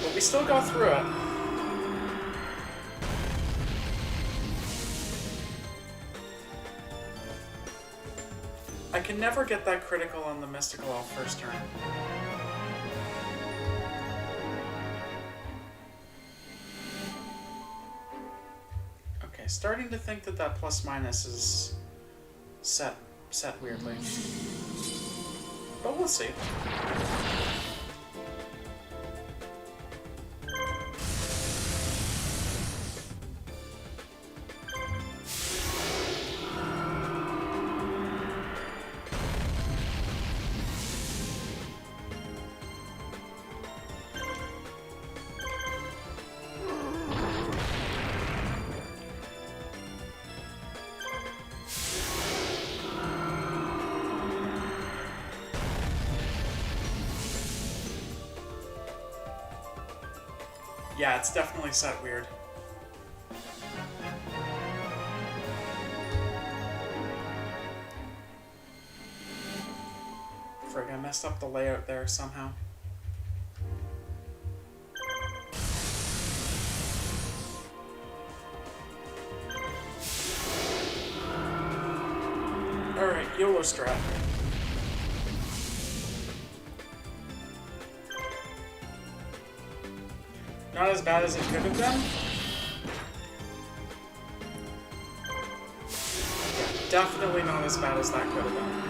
But we still got through it. I can never get that critical on the Mystical Elf first turn. Okay, starting to think that that plus minus is set weirdly. But we'll see. Yeah, it's definitely set weird. Frig, I messed up the layout there somehow. Alright, YOLO strat. Not as bad as it could have been. Yeah, definitely not as bad as that could have been.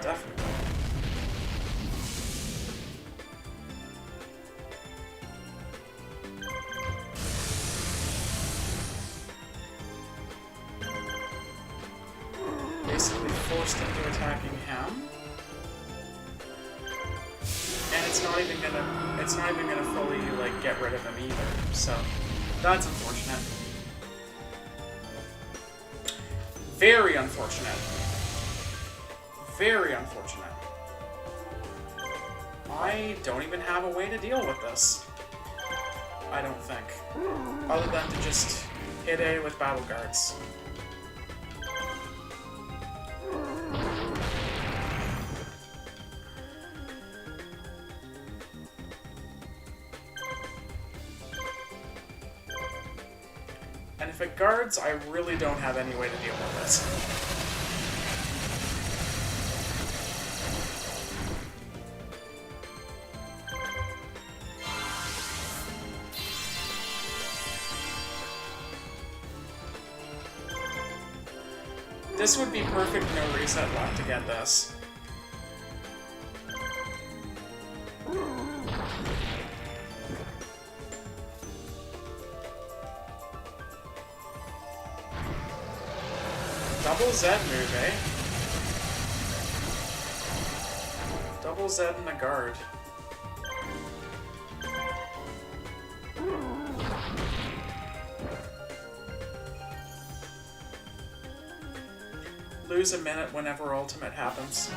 Definitely. Basically forced into attacking him. And it's not even gonna fully like get rid of him either, so that's unfortunate. Very unfortunate. Very unfortunate. I don't even have a way to deal with this. I don't think. Other than to just hit A with battle guards. And if it guards, I really don't have any way to deal with this. This would be perfect no reset luck to get this. Double Z move, eh? Double Z in the guard. Lose a minute whenever ultimate happens.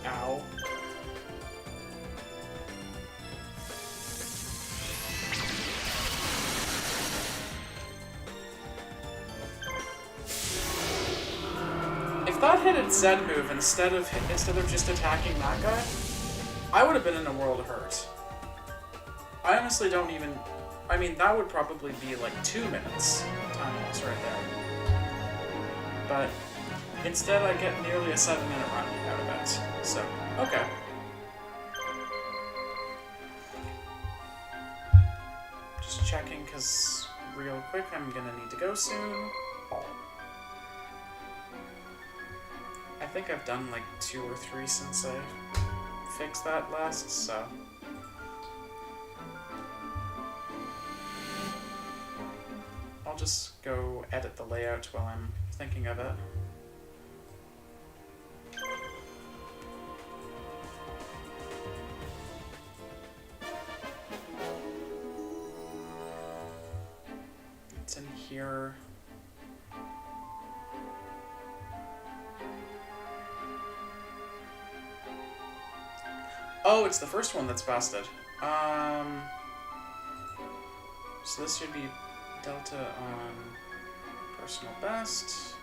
Ow. If hit its Z move instead of just attacking that guy, I would have been in a world of hurt. I honestly don't even... I mean, that would probably be like 2 minutes time loss right there. But instead I get nearly a 7-minute run out of it. So, okay. Just checking, because real quick, I'm gonna need to go soon. I think I've done like 2 or 3 since I fixed that last, so... I'll just go edit the layout while I'm thinking of it. It's in here. Oh, it's the first one that's busted. So this should be Delta on personal best.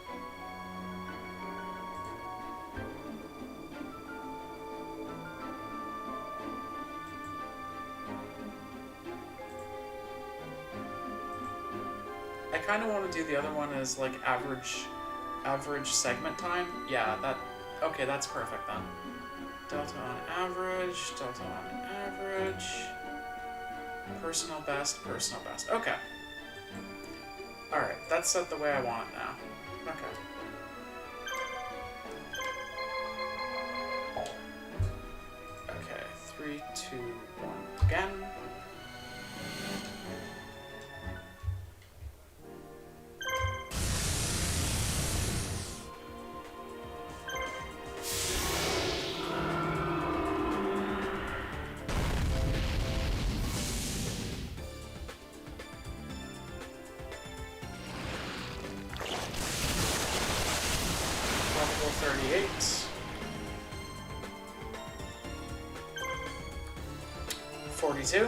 I kind of want to do the other one as like average segment time. Yeah, okay, that's perfect then. Delta on average, delta on average, personal best. Okay. Alright, that's set the way I want it now. Okay. Okay, 3, 2, 1, again. Level 38. 42.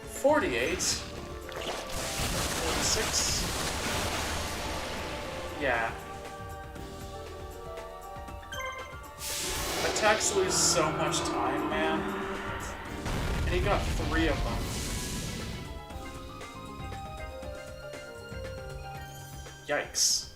48. 46. Yeah. Attacks lose so much time, man. And he got 3 of them. Yikes.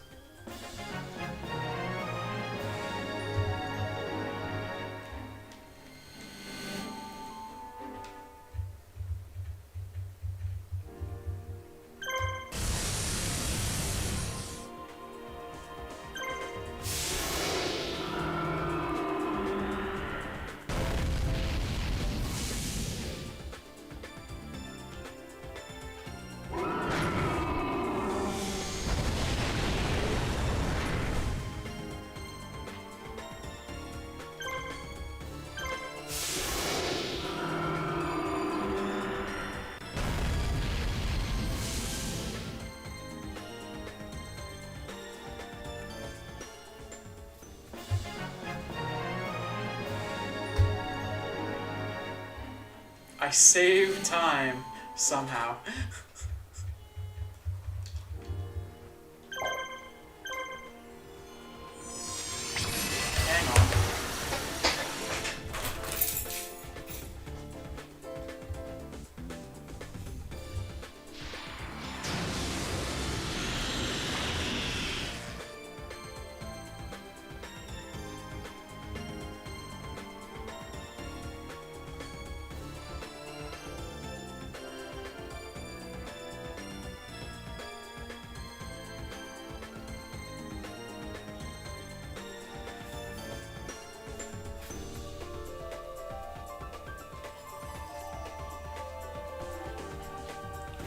I saved time somehow. Hang on.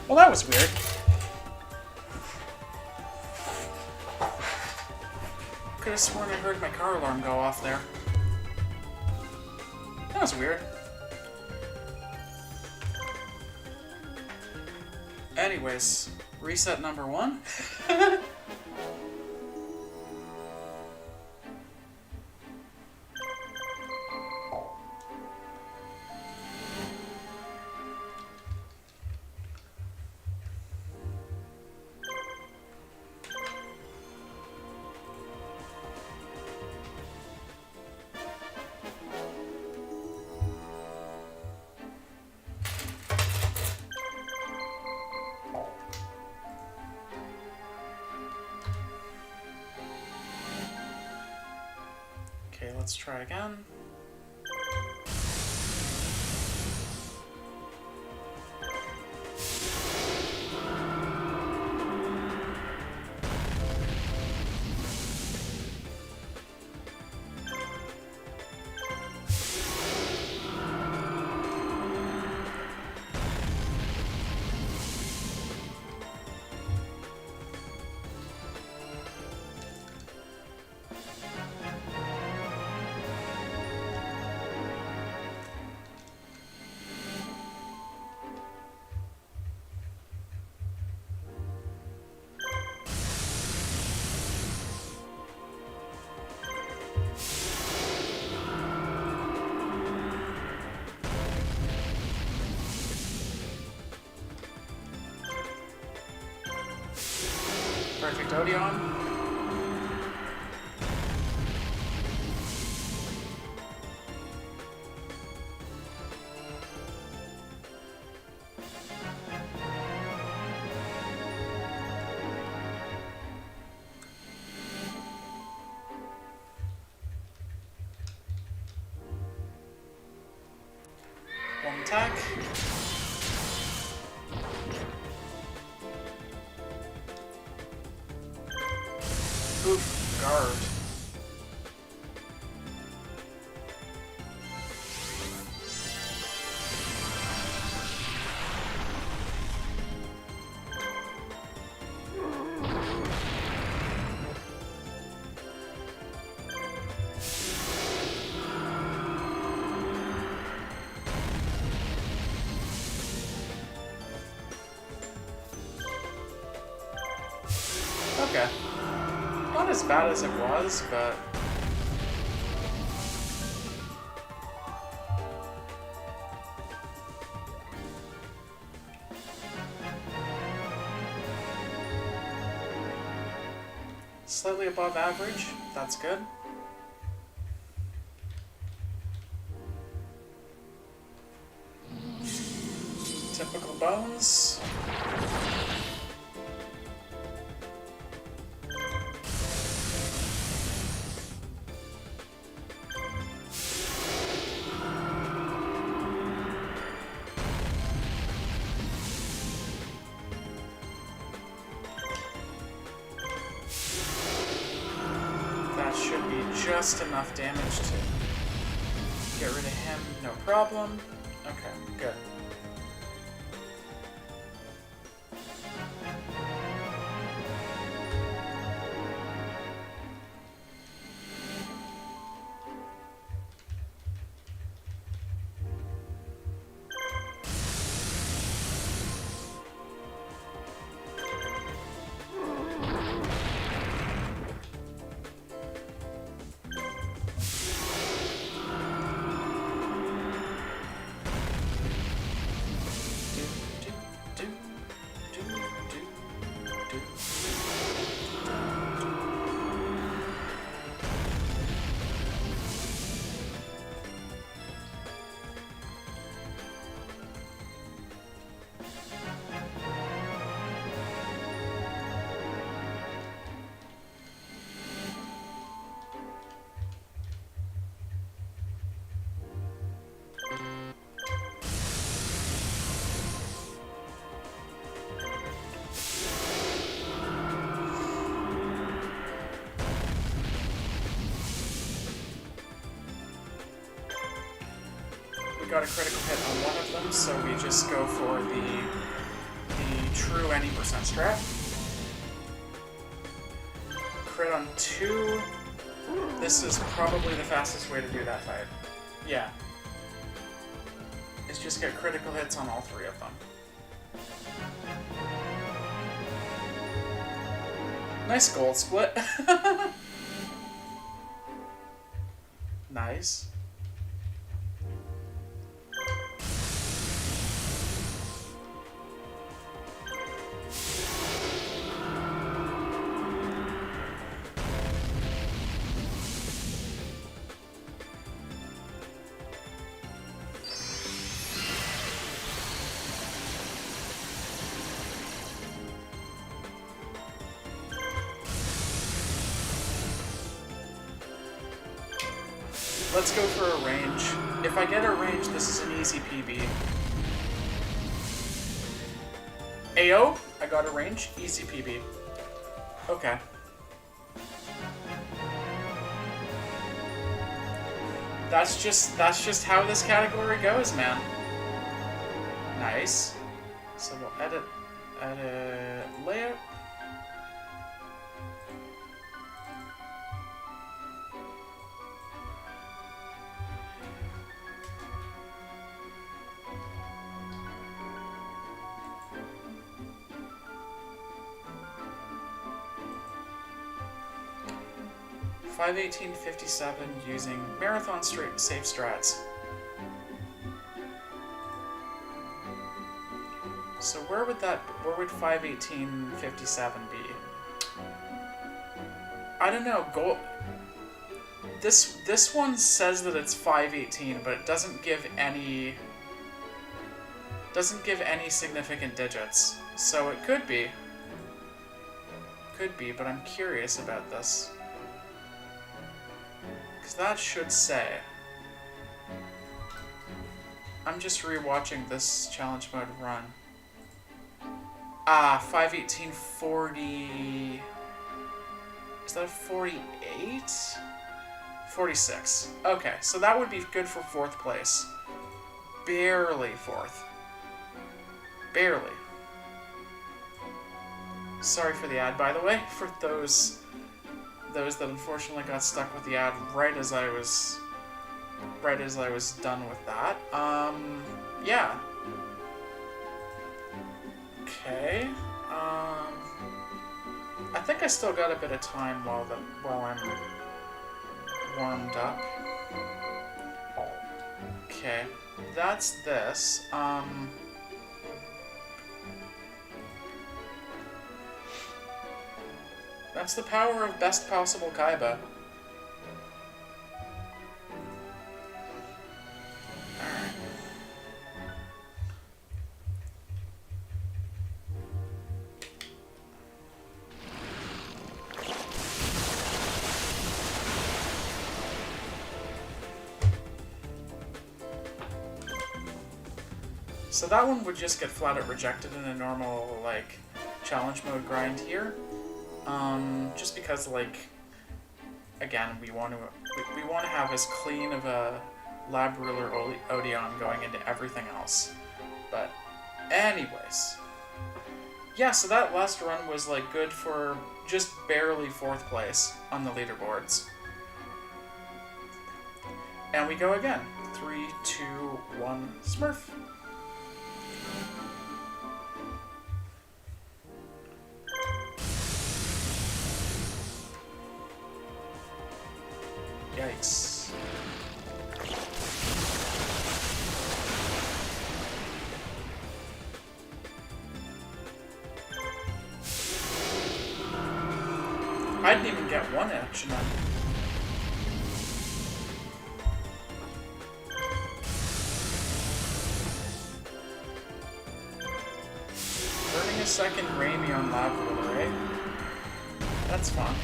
Well, that was weird. Could have sworn I heard my car alarm go off there. That was weird. Anyways, reset number 1. let's try again. Perfect Odeon. One attack. Oof, guard. Okay. Not as bad as it was, but... slightly above average, that's good. Typical bones. That should be just enough damage to get rid of him, no problem. Okay, good. Got a critical hit on one of them, so we just go for the true any percent strat. Crit on 2. This is probably the fastest way to do that fight. Yeah. Is just get critical hits on all 3 of them. Nice gold split. Nice. Let's go for a range. If I get a range, this is an easy PB. AO, I got a range, easy PB. Okay. That's just how this category goes, man. Nice. So we'll edit layout. $518.57 using marathon straight safe strats. So where would 518.57 be? I don't know. This one says that it's 518, but it doesn't give any significant digits. So it could be. Could be, but I'm curious about this. Because that should say. I'm just rewatching this challenge mode run. 518.40. Is that a 48? 46. Okay, so that would be good for 4th place. Barely 4th. Barely. Sorry for the ad, by the way, for those that unfortunately got stuck with the ad right as I was done with that. Yeah. Okay. I think I still got a bit of time while I'm warmed up. Okay. That's this. That's the power of best possible Kaiba. Alright. So that one would just get flat out rejected in a normal, like, challenge mode grind here. Just because, like, again, we want to have as clean of a lab ruler Odeon going into everything else. But, anyways, yeah. So that last run was like good for just barely 4th place on the leaderboards. And we go again. 3, 2, 1, Smurf. Yikes. I didn't even get one action on. Burning a second Raimi on Lab Ruler, eh? That's fun.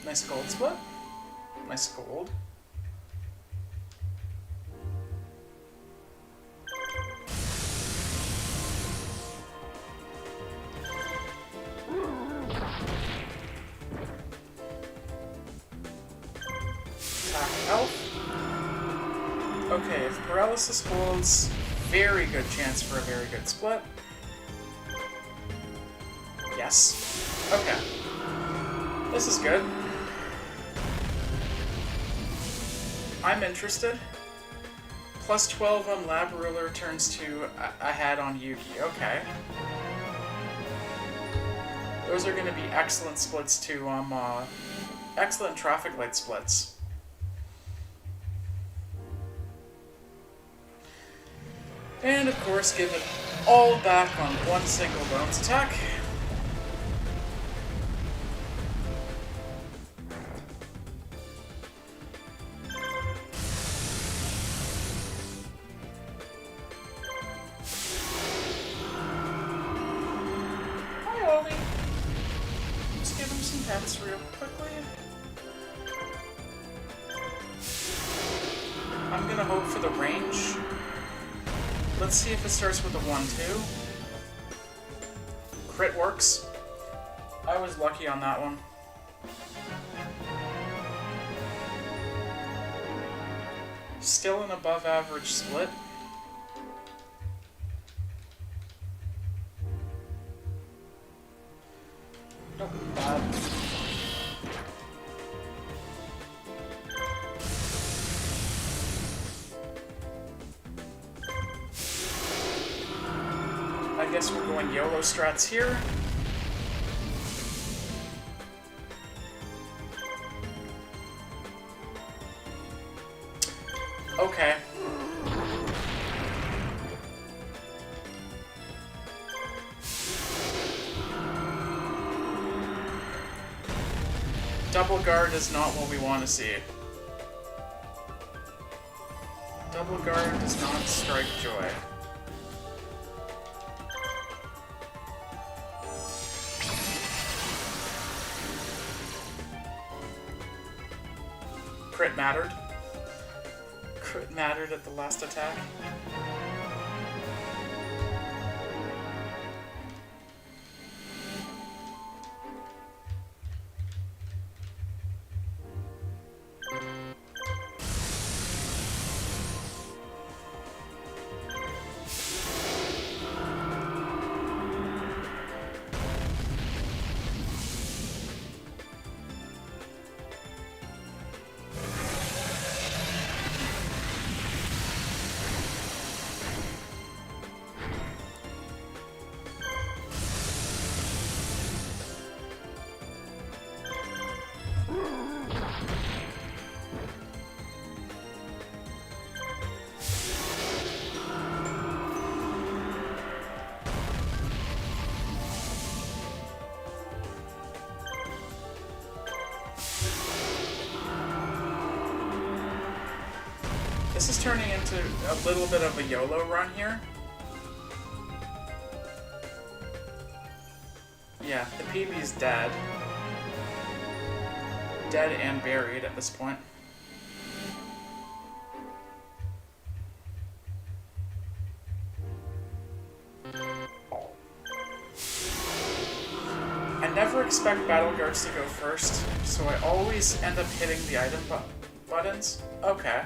Nice gold split. Nice gold. Attack health. Okay, if paralysis holds, very good chance for a very good split. Yes. Okay. This is good. I'm interested. Plus 12 on Lab Ruler turns to ahead on Yugi. Okay. Those are going to be excellent splits too. Excellent traffic light splits. And of course, give it all back on one single bounce attack. Real quickly. I'm gonna hope for the range. Let's see if it starts with a 1-2. Crit works. I was lucky on that one. Still an above average split. Not bad. I guess we're going YOLO strats here. Okay. Double guard is not what we want to see. Double guard does not strike joy. Crit mattered. Crit mattered at the last attack. This is turning into a little bit of a YOLO run here. Yeah, the PB is dead. Dead and buried at this point. I never expect battle guards to go first, so I always end up hitting the item buttons. Okay.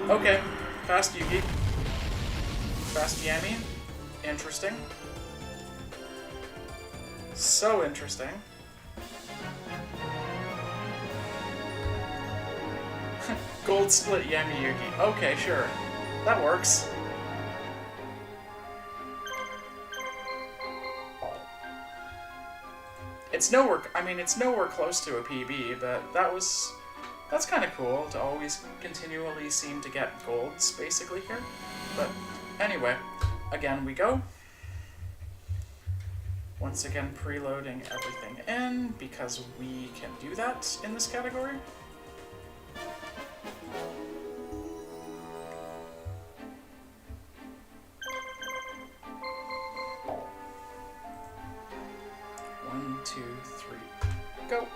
Okay, fast Yugi. Fast Yami. Interesting. So interesting. Gold split Yami Yugi. Okay, sure. That works. It's nowhere, I mean, it's nowhere close to a PB, but that's kind of cool to always continually seem to get golds, basically, here. But anyway, again we go. Once again, preloading everything in, because we can do that in this category. One, two, three, go.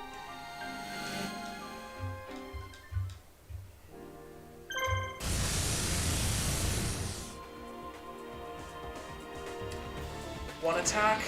One attack.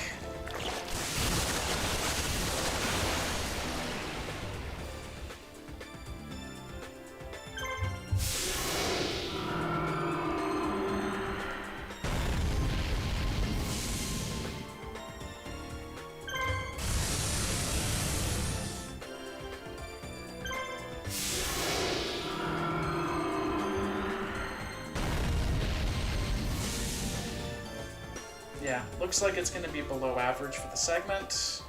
Yeah, looks like it's going to be below average for the segment.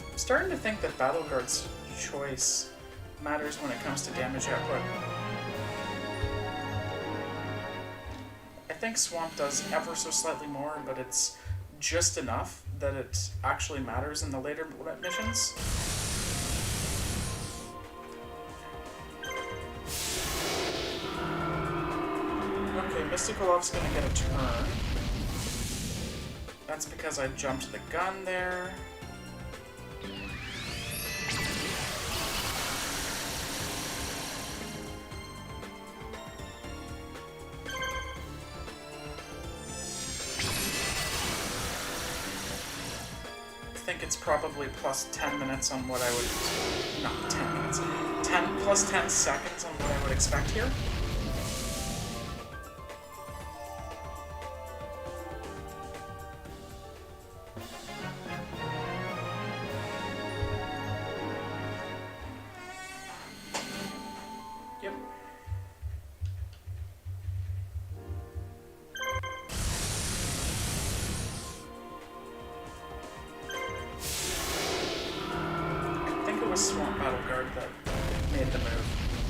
I'm starting to think that Battle Guard's choice matters when it comes to damage output. I think Swamp does ever so slightly more, but it's just enough that it actually matters in the later missions. Okay, Mystical Off's gonna get a turn. That's because I jumped the gun there. I think it's probably plus 10 minutes on what I would... not 10 minutes. Plus 10 seconds on what I would expect here. Yep. Swamp Battle Guard that made the move.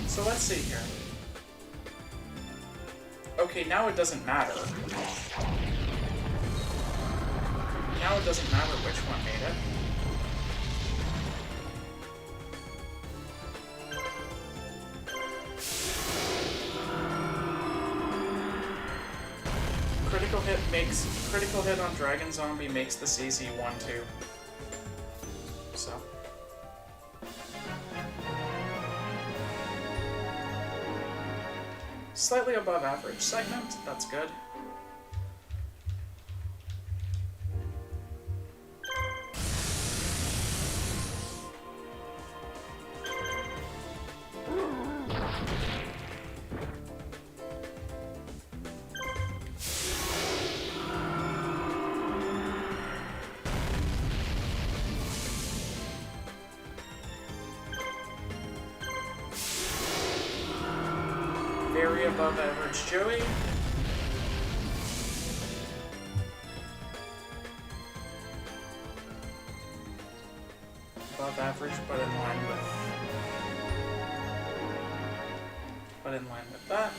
So let's see here. Okay, now it doesn't matter. Now it doesn't matter which one made it. Critical hit on Dragon Zombie makes this easy 1-2. So. Slightly above average segment, that's good. Very above average Joey. Above average, but in line with that.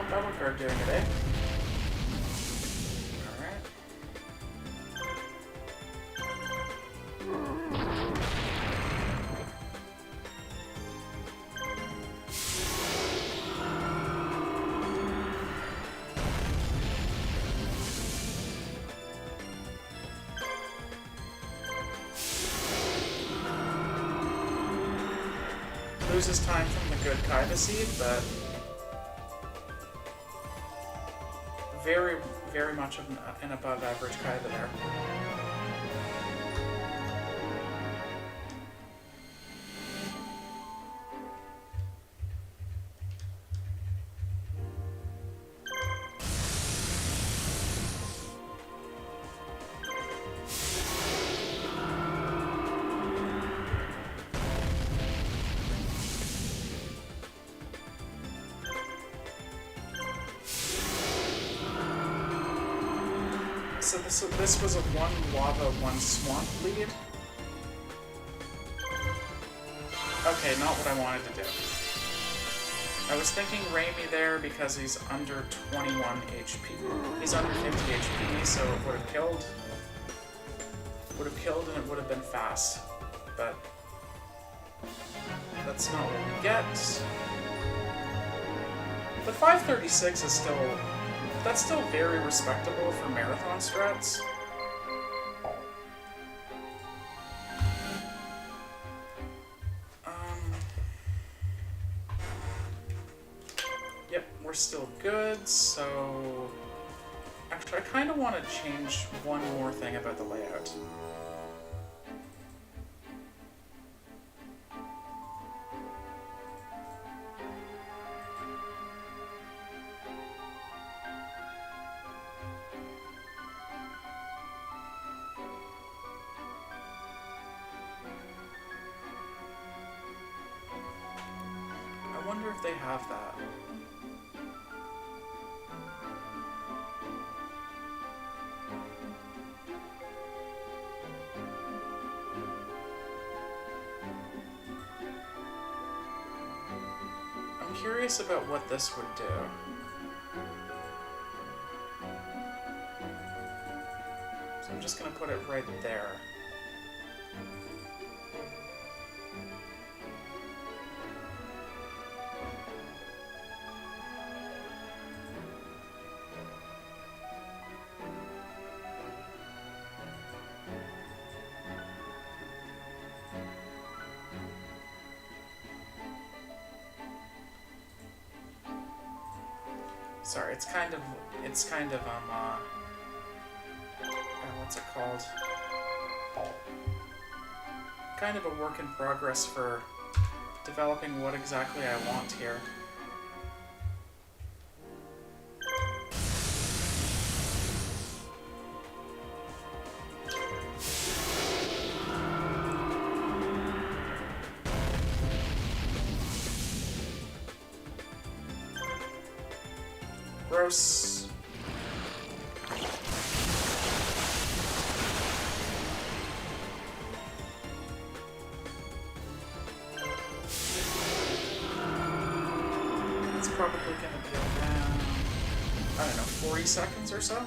Battle Guard doing it, eh? Alright. Loses time from the good Kaiba Seed, but very, very much of an above average Kaiba there. So this was a 1 lava, 1 swamp lead. Okay, not what I wanted to do. I was thinking Raimi there because he's under 21 HP. He's under 50 HP, so it would have killed. Would have killed and it would have been fast. But that's not what we get. The 536 is still that's still very respectable for marathon strats. Yep, we're still good, so... Actually, I kind of want to change one more thing about the layout. I wonder if they have that. I'm curious about what this would do. So I'm just going to put it right there. Sorry, it's kind of, what's it called? Kind of a work in progress for developing what exactly I want here. Gross. It's probably gonna be around, I don't know, 40 seconds or so?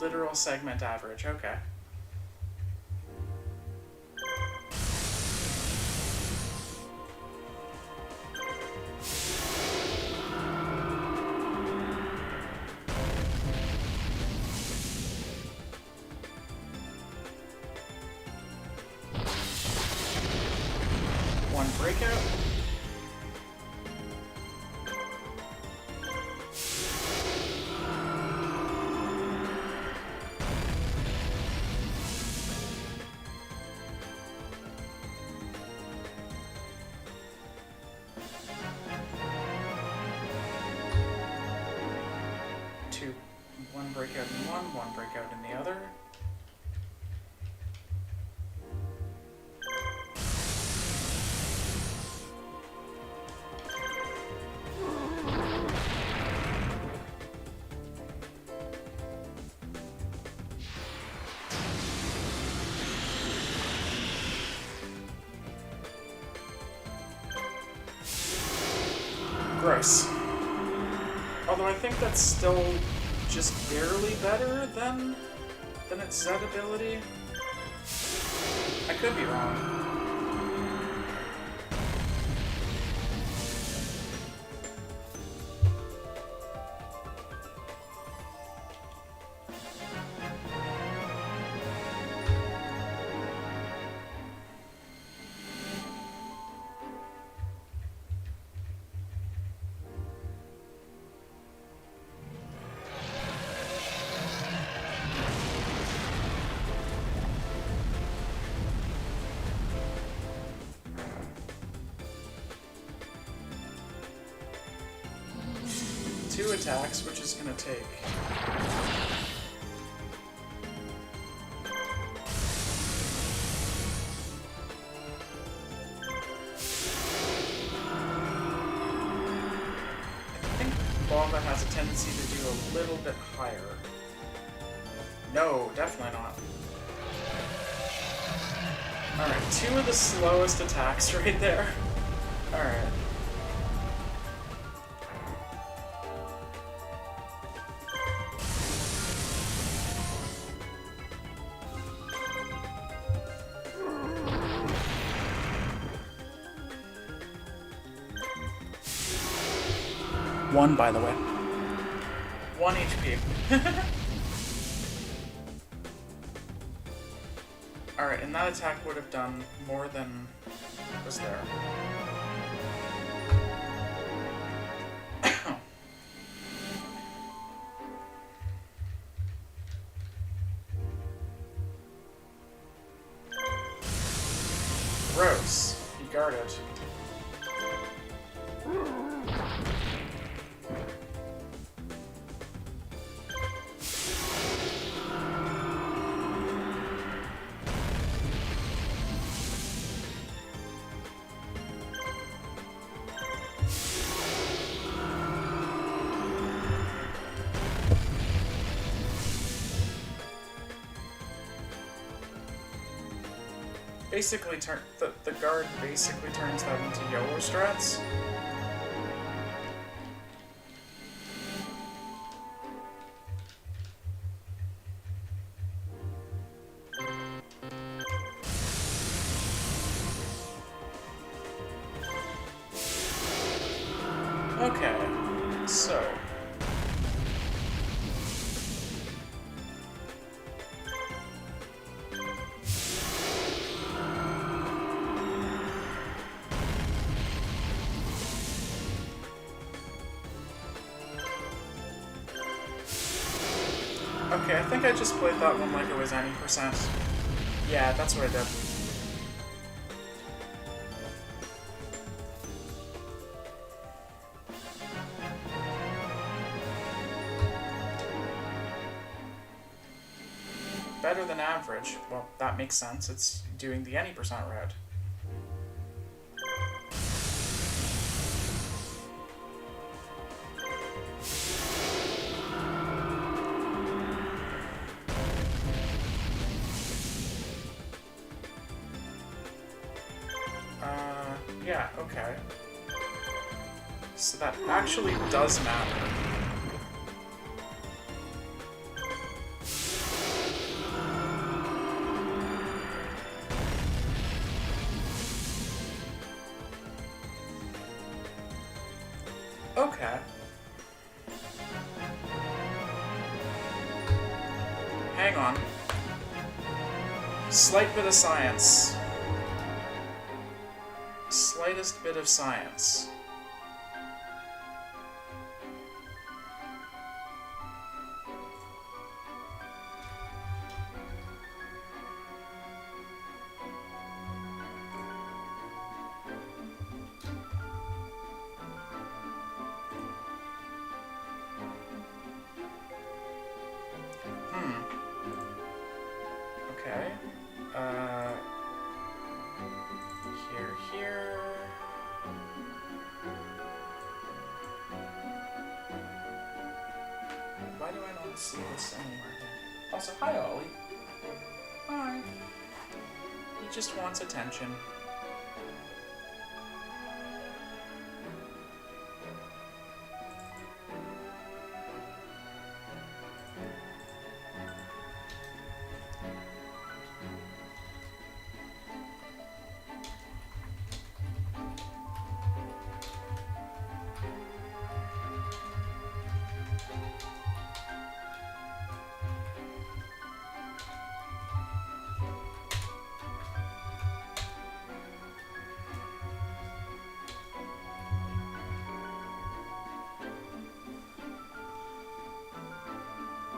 Literal segment average, okay. One breakout. One breakout in one breakout in the other. Gross. Although I think that's still just barely better than its Z ability. I could be wrong. Two attacks, which is going to take... I think Lava has a tendency to do a little bit higher. No, definitely not. Alright, two of the slowest attacks right there. Alright. 1, by the way. 1 HP. Alright, and that attack would have done more than was there. Gross. He guarded. Basically, the guard basically turns that into YOLO strats. Okay, so... Okay, I think I just played that one like it was any percent. Yeah, that's what I did. Better than average. Well, that makes sense. It's doing the any percent route. Yeah, okay. So that actually does matter. Okay. Hang on. Slight bit of science. Slightest bit of science. Okay. Here. Why do I not see this anywhere here? Also, hi, Ollie. Hi. He just wants attention.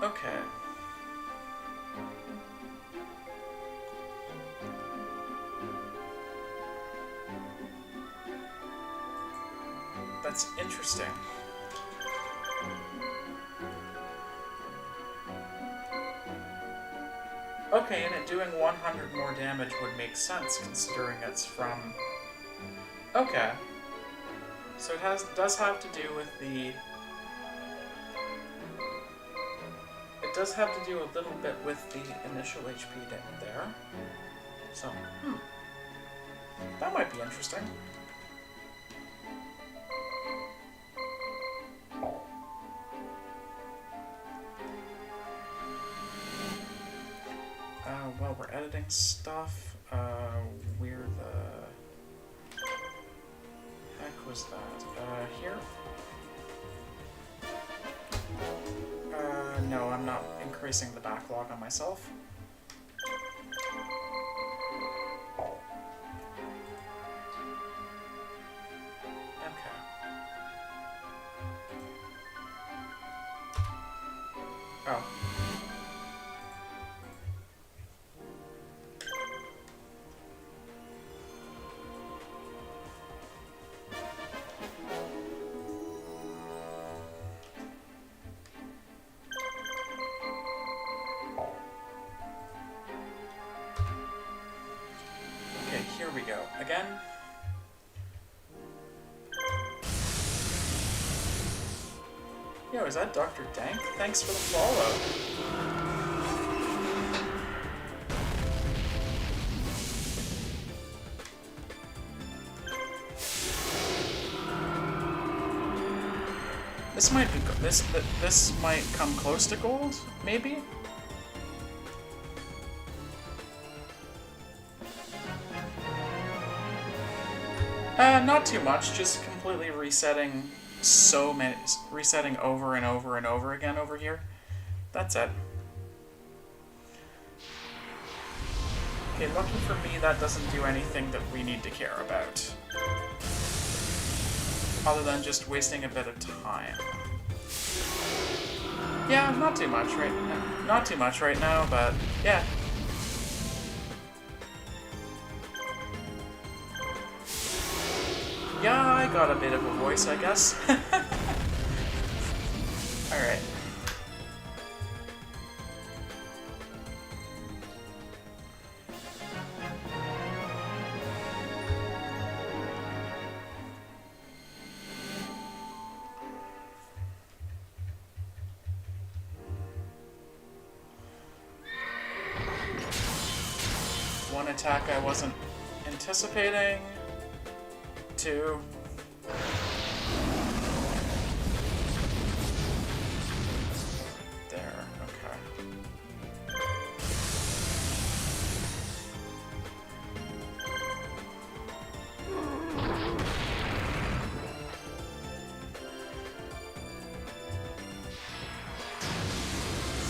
Okay. That's interesting. Okay, and it doing 100 more damage would make sense considering it's from... Okay. So it does have to do with the... It does have to do a little bit with the initial HP there. So, that might be interesting. While we're editing stuff, where the heck was that? Here? no, I'm not increasing the backlog on myself. Okay. Oh. Here we go. Again. Yo, is that Dr. Dank? Thanks for the follow. This might be this might come close to gold, maybe? Not too much, just completely resetting resetting over and over and over again over here. That's it. Okay, lucky for me, that doesn't do anything that we need to care about. Other than just wasting a bit of time. Yeah, not too much right now. Not too much right now, but yeah. Yeah, I got a bit of a voice, I guess. Alright. One attack I wasn't anticipating. 2. There, okay.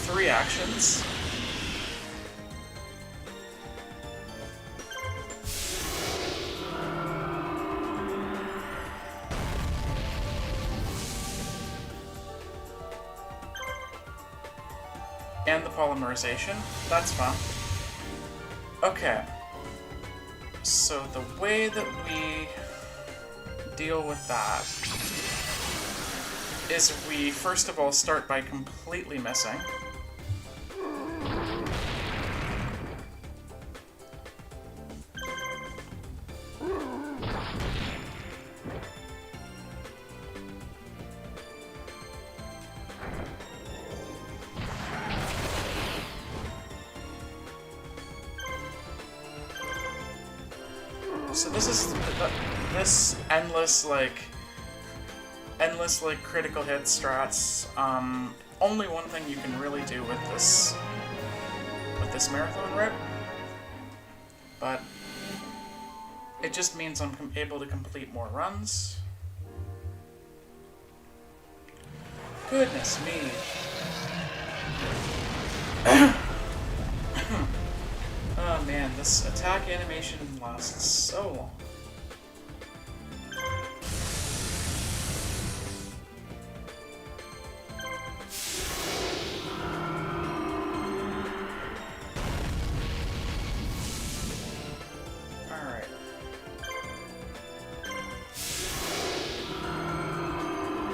Three actions. And the polymerization. That's fun. Okay. So the way that we deal with that is we first of all start by completely missing. So this is this endless critical hit strats. Only one thing you can really do with this marathon route, but it just means I'm able to complete more runs. Goodness me. Oh man, this attack animation lasts so long. Alright.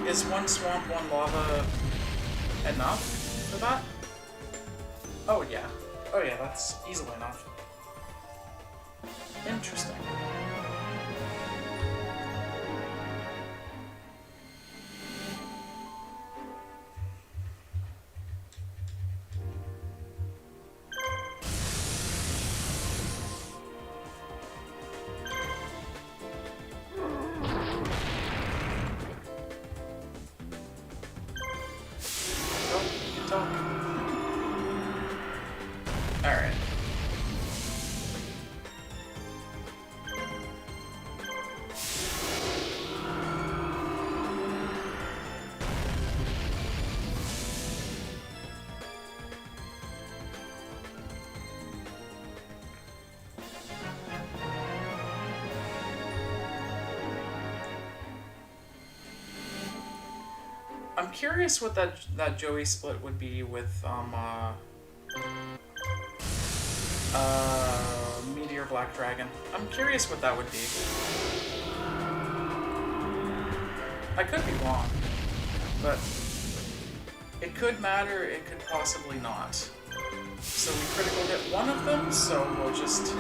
Is one swamp, one lava enough for that? Oh yeah. Oh yeah, that's easily enough. Interesting. Oh, you can talk. Alright. I'm curious what that Joey split would be with Meteor Black Dragon. I'm curious what that would be. I could be wrong, but it could matter, it could possibly not. So we critical hit one of them, so we'll just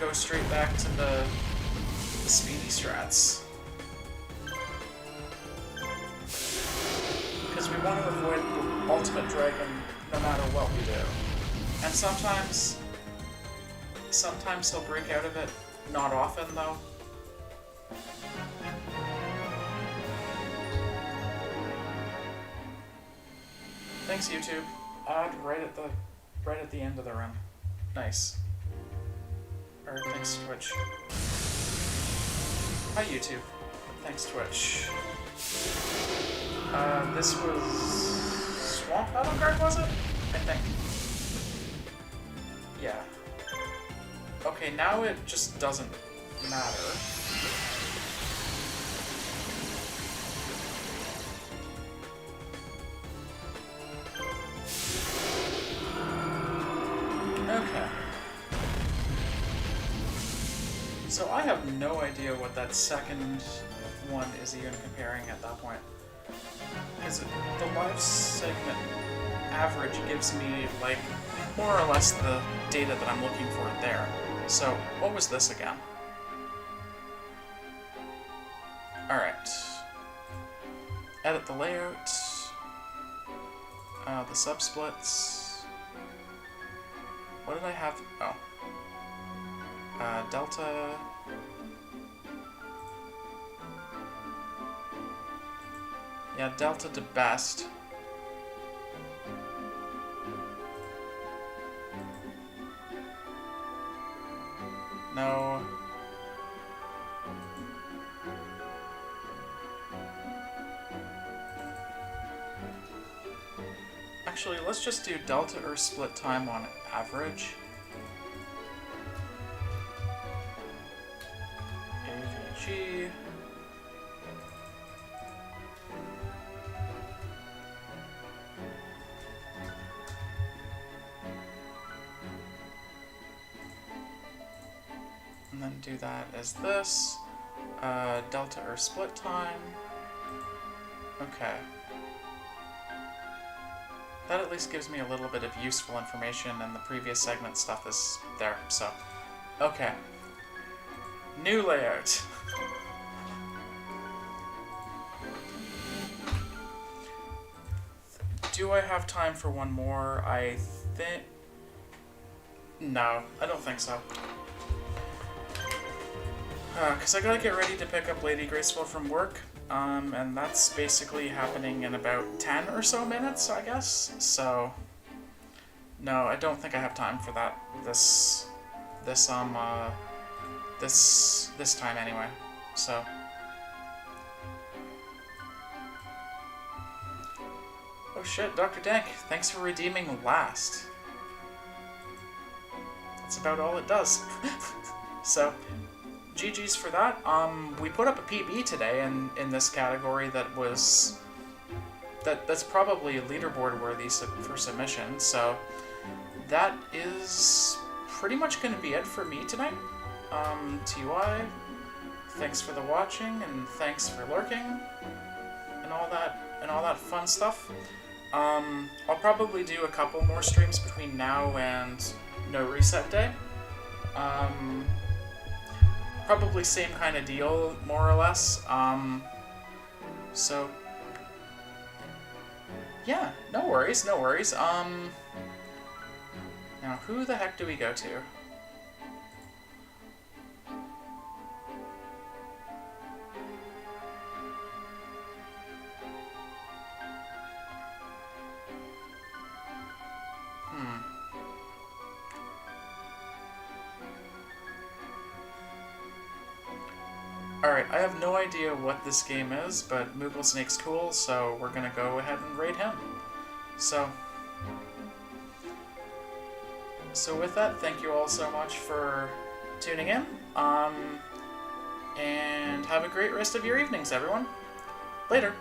go straight back to the speedy strats. Because we want to avoid the ultimate dragon no matter what we do. And sometimes he'll break out of it. Not often, though. Thanks, YouTube. Odd right at the end of the run. Nice. Or thanks, Twitch. Hi, YouTube. Thanks, Twitch. This was Swamp Battle Guard, was it? I think. Yeah. Okay, now it just doesn't matter. Okay. So I have no idea what that second one is even comparing at that point. Because the live segment average gives me, like, more or less the data that I'm looking for there. So, what was this again? Alright. Edit the layout. The subsplits. What did I have? Oh. Delta. Yeah, delta to best. No. Actually, let's just do delta or split time on average. AVG. And then do that as this. Delta or split time. Okay. That at least gives me a little bit of useful information, and the previous segment stuff is there, so. Okay. New layout. Do I have time for one more? I think... No, I don't think so. Because I gotta get ready to pick up Lady Graceful from work, and that's basically happening in about 10 or so minutes, I guess. So, no, I don't think I have time for that this time anyway. So, oh shit, Dr. Dank, thanks for redeeming last. That's about all it does. So, GG's for that. We put up a PB today in this category that's probably leaderboard worthy for submission. So that is pretty much going to be it for me tonight. TY, thanks for the watching and thanks for lurking and all that fun stuff. I'll probably do a couple more streams between now and NoReset Day. Probably same kind of deal, more or less. So, yeah, no worries, no worries. Now, who the heck do we go to? Alright, I have no idea what this game is, but Moogle Snake's cool, so we're gonna go ahead and raid him. So with that, thank you all so much for tuning in, and have a great rest of your evenings, everyone. Later!